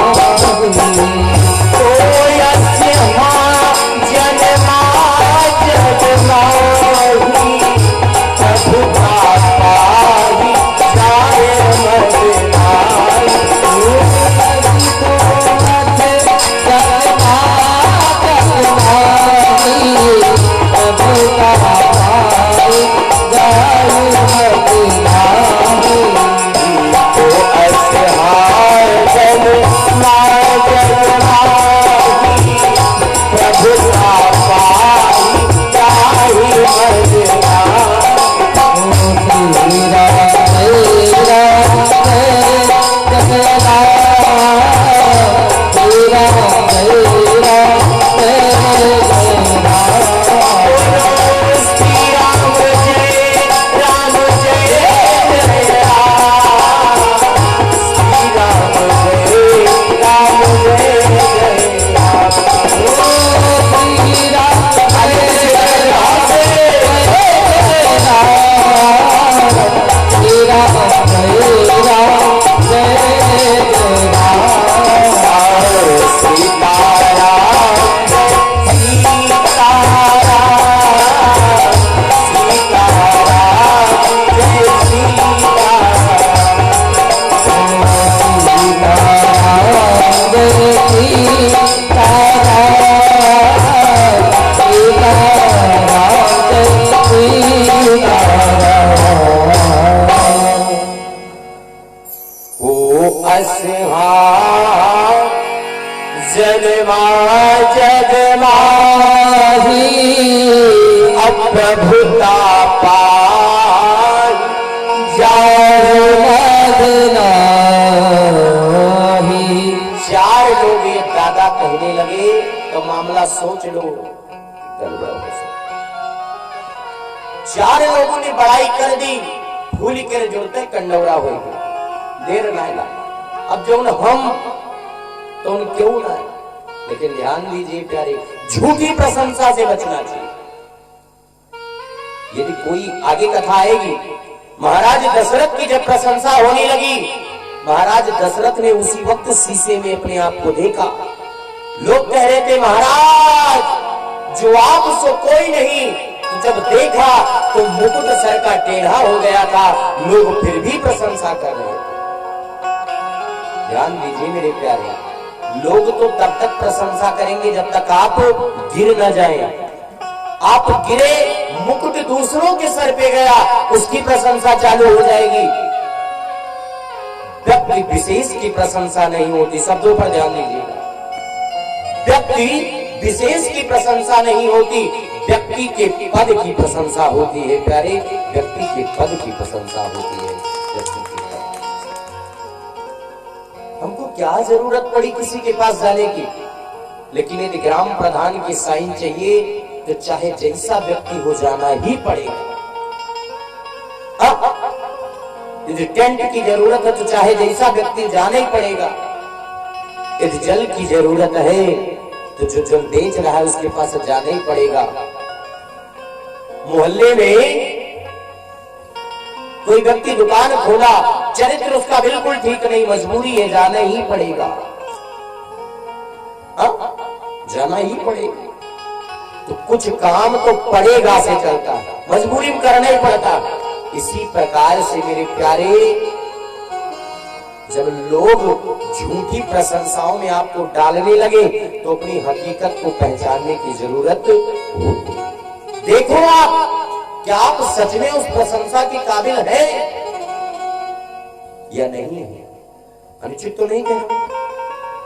जगमा जगमाही अप्रभुता पाई चार लोग ये दादा कहने लगे तो मामला सोच लो गड़बड़ हो सकता। चार लोगों ने बड़ाई कर दी, भूल कर जुड़ते कंडौरा हो गई, देर ना लगा। अब जो हम तो उन क्यों ना, लेकिन ध्यान दीजिए प्यारे, झूठी प्रशंसा से बचना चाहिए। यदि कोई आगे कथा आएगी, महाराज दशरथ की जब प्रशंसा होने लगी, महाराज दशरथ ने उसी वक्त शीशे में अपने आप को देखा। लोग कह रहे थे महाराज जो आप सो कोई नहीं, तो जब देखा तो मुकुट सर का टेढ़ा हो गया था, लोग फिर भी प्रशंसा कर रहे थे। ध्यान दीजिए मेरे प्यारे, लोग तो तब तक प्रशंसा करेंगे जब तक आप गिर न जाएं। आप गिरे, मुकुट दूसरों के सर पे गया, उसकी प्रशंसा चालू हो जाएगी। व्यक्ति विशेष की प्रशंसा नहीं होती, शब्दों पर ध्यान दीजिएगा। व्यक्ति विशेष की प्रशंसा नहीं होती, व्यक्ति के पद की प्रशंसा होती है प्यारे, व्यक्ति के पद की प्रशंसा होती है। हमको क्या जरूरत पड़ी किसी के पास जाने की, लेकिन यदि ग्राम प्रधान की साइन चाहिए तो चाहे जैसा व्यक्ति हो जाना ही पड़ेगा। यदि टेंट की जरूरत है तो चाहे जैसा व्यक्ति जाना ही पड़ेगा। यदि जल की जरूरत है तो जो जल बेच रहा है उसके पास जाना ही पड़ेगा। मोहल्ले में कोई व्यक्ति दुकान खोला, चरित्र उसका बिल्कुल ठीक नहीं, मजबूरी है, जाना ही पड़ेगा। जाना ही पड़ेगा। तो कुछ काम तो पड़ेगा से चलता है, मजबूरी में करना ही पड़ता। इसी प्रकार से मेरे प्यारे, जब लोग झूठी प्रशंसाओं में आपको डालने लगे तो अपनी हकीकत को पहचानने की जरूरत होती। देखो आप, क्या आप सच में उस प्रशंसा के काबिल है या नहीं है? अनुचित तो नहीं कह रहा,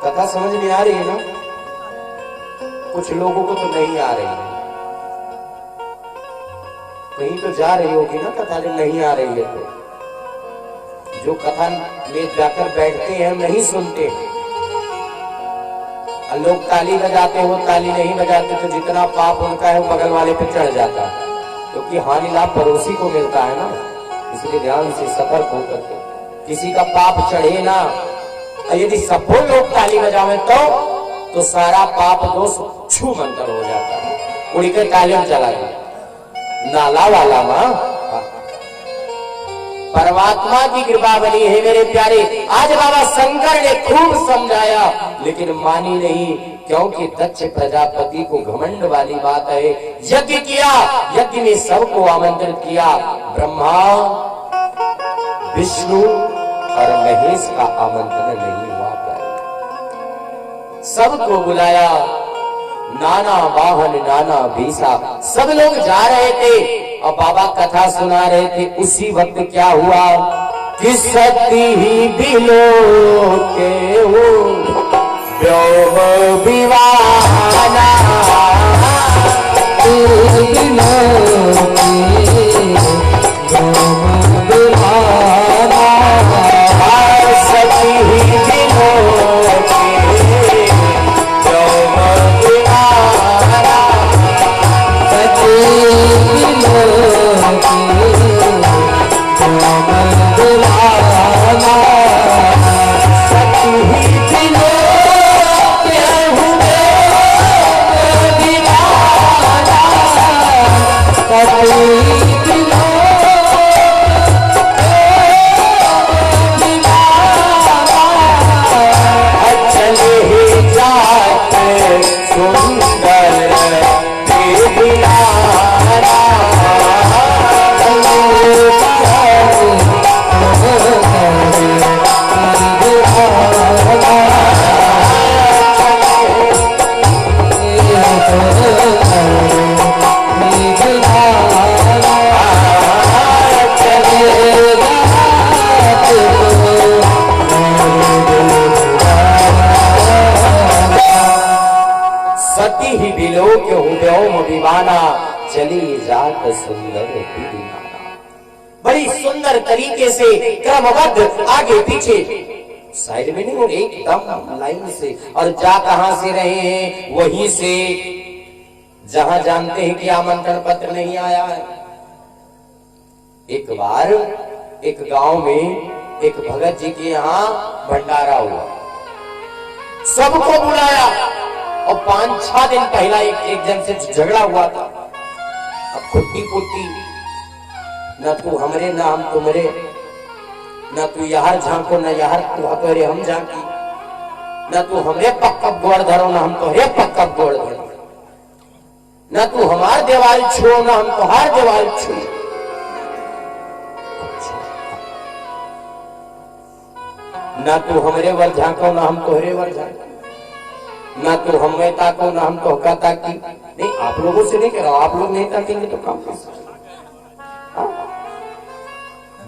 कथा समझ में आ रही है ना? कुछ लोगों को तो नहीं आ रही है, कहीं तो जा रही होगी ना कथा, नहीं आ रही है तो जो कथा में जाकर बैठते हैं नहीं सुनते। लोग ताली बजाते हो, ताली नहीं बजाते तो जितना पाप उनका है वो बगल वाले पे चढ़ जाता है, क्योंकि हानि लाभ पड़ोसी को मिलता है ना। इसलिए ध्यान से सतर्क होकर के किसी का पाप चढ़े ना। यदि सब लोग ताली बजावे तो सारा पाप दोष छू मंतर हो जाता है, उड़कर तालियों चला गया नाला वाला माँ। परमात्मा की कृपा बनी है मेरे प्यारे। आज बाबा शंकर ने खूब समझाया लेकिन मानी नहीं, क्योंकि दक्ष प्रजापति को घमंड वाली बात है। यज्ञ किया, यज्ञ में सबको आमंत्रित किया, ब्रह्मा विष्णु और महेश का आमंत्रण नहीं हुआ। सबको बुलाया, नाना वाहन नाना भीसा, सब लोग जा रहे थे और बाबा कथा सुना रहे थे। उसी वक्त क्या हुआ कि सती ही बिलो के हो व्योम विवाहना, सती ही बिलो के क्यों व्योम विमाना, चली जात सुंदर विमाना। बड़ी सुंदर तरीके से क्रमबद्ध आगे पीछे, साइड में नहीं, एकदम लाइन से। और जा कहां से रहे हैं? वहीं से जहां जानते हैं कि आमंत्रण पत्र नहीं आया है। एक बार एक गांव में एक भगत जी के यहाँ भंडारा हुआ, सबको बुलाया और 5-6 दिन पहला एक जन से झगड़ा हुआ था। अब खुट्टी पुट्टी, न तू हमरे न हम तुमरे, न तू यार झांको न यार तू तोरे हम झांकी, न तू हमरे पक्का गोड़ धरो न हम तोरे पक्का गोड़ धरो, न तू हमार देवाल छुओ न हम तोहार देवाल छुओ। न तू हमरे वर झांको न हम तोहरे वर झांको, न तू हमें ताको न हम तोहका ताकी। नहीं, आप लोगों से नहीं कह रहा, आप लोग नहीं ताकेंगे तो काम कैसे?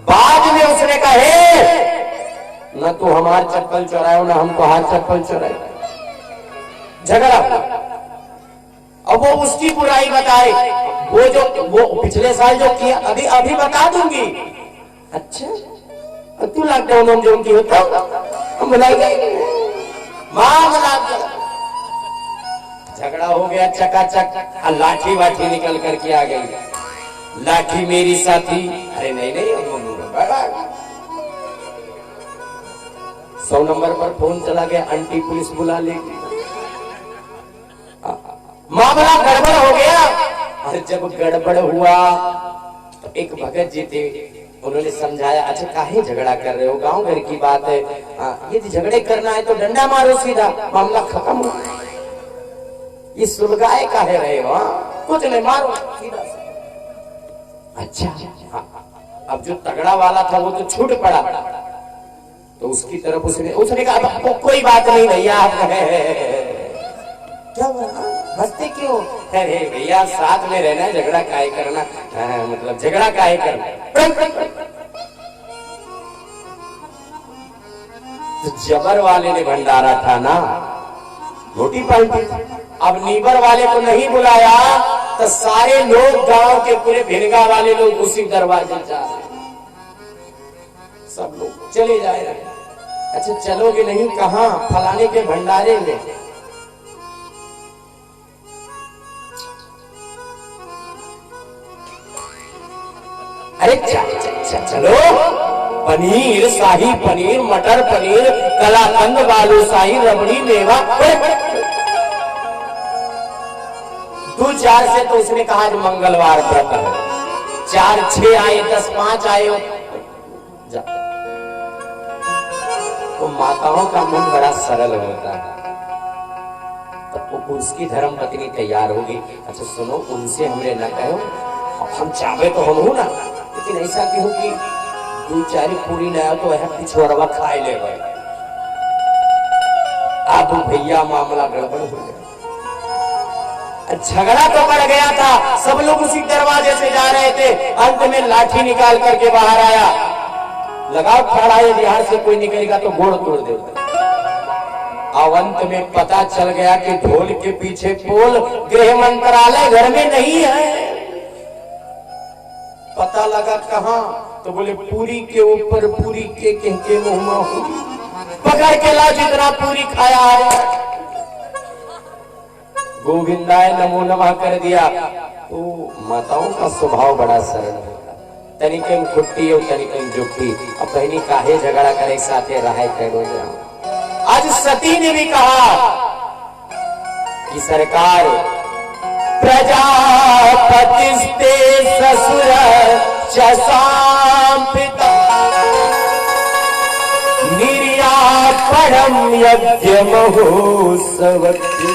बाद में उसने कहे न तू हमार चप्पल चुरायो न हम तोहार चप्पल चुराए। झगड़ा अब वो उसकी बुराई बताए, वो पिछले साल जो किया अभी बता दूंगी। अच्छा तू लॉकडाउन में जो उनकी होता हम बुलाई गए, झगड़ा हो गया चकाचक, लाठी वाठी निकल करके आ गई। लाठी मेरी साथी, अरे नहीं 100 नंबर पर फोन चला गया, आंटी पुलिस बुला लेगी, मामला गड़बड़ हो गया। और जब गड़बड़ हुआ तो एक भगत जी थे, उन्होंने समझाया, अच्छा काहे झगड़ा कर रहे हो, गांव घर की बात है, यदि झगड़े करना है तो डंडा मारो सीधा, मामला खत्म हो। ये सुलगाए काहे रहे हो, कुछ नहीं, मारो सीधा। अच्छा अब जो तगड़ा वाला था वो तो छूट पड़ा, तो उसकी तरफ उसने कहा कोई बात नहीं भैया, क्या हंसते क्यों? अरे भैया साथ में रहना है, झगड़ा काहे करना, मतलब झगड़ा काहे करना। तो जबर वाले ने भंडारा था ना, रोटी पाल्टी। अब नीबर वाले को नहीं बुलाया तो सारे लोग, गांव के पूरे भिनगा वाले लोग उसी दरवाजे जा रहे, सब लोग चले जा रहे। अच्छा चलोगे नहीं, कहां? फलाने के भंडारे में। अरे चलो, पनीर, शाही पनीर, मटर पनीर, कलाकंद, बालूशाही, रबड़ी, मेवा। 2-4 से तो उसने कहा आज मंगलवार व्रत है, 4-6 आए, 10-5 आए। तो माताओं का मन बड़ा सरल होता है, तो उसकी धर्म पत्नी तैयार होगी। अच्छा सुनो, उनसे हमने न कहो, हम चाहे तो हम हो ना, लेकिन ऐसा क्यों कि 2-4 पूरी नया तो है पिछोरवा खाए ले गए। अब भैया मामला गड़बड़ हो गया, झगड़ा तो बढ़ गया था, सब लोग उसी दरवाजे से जा रहे थे। अंत में लाठी निकाल करके बाहर आया, लगाओ खड़ा है, बिहार से कोई निकलेगा तो गोड़ तोड़ देगा। अब अंत में पता चल गया कि ढोल के पीछे पोल, गृह मंत्रालय घर में नहीं है। पता लगा कहां? तो बोले पूरी के ऊपर पूरी के मुंह में पकड़ के ला, जितना पूरी खाया है गोविंदाय नमो नमः कर दिया। तो माताओं का स्वभाव बड़ा सरल होता, तनिकन खुट्टी और तनिकन जुट्टी। अब बहनी काहे झगड़ा करे, साथे रहे करो जाओ। आज सती ने भी कहा कि सरकार, प्रजापतिस्ते ससुर चसाम्पिता निर्यापणम यज्ञ महोत्सवति।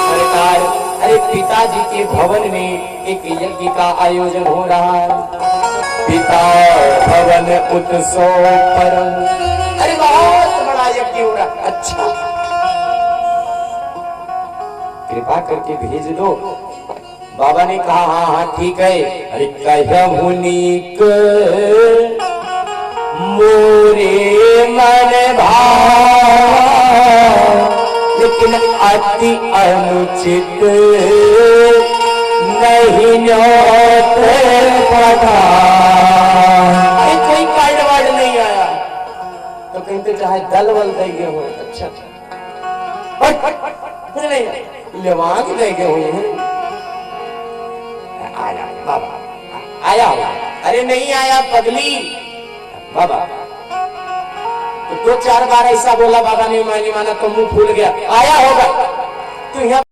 सरकार, अरे पिताजी के भवन में एक यज्ञ का आयोजन हो रहा है, पिता भवन उत्सव परम। अरे बहुत बड़ा यज्ञ हो रहा। अच्छा कृपा करके भेज दो। बाबा ने कहा हाँ ठीक है। अरे कहूँ नीक मोरे मन भाव, लेकिन अति अनुचित नहीं न्योत पधार। कोई कार्ड वार्ड नहीं आया तो कहते चाहे दल बल देंगे हो। अच्छा नहीं लेवान देंगे हुए हैं। आया बाबा आया होगा। अरे नहीं आया पगली बाबा। तो 2-4 बार ऐसा बोला बाबा ने माना तो मुंह फूल गया। आया होगा तो यहाँ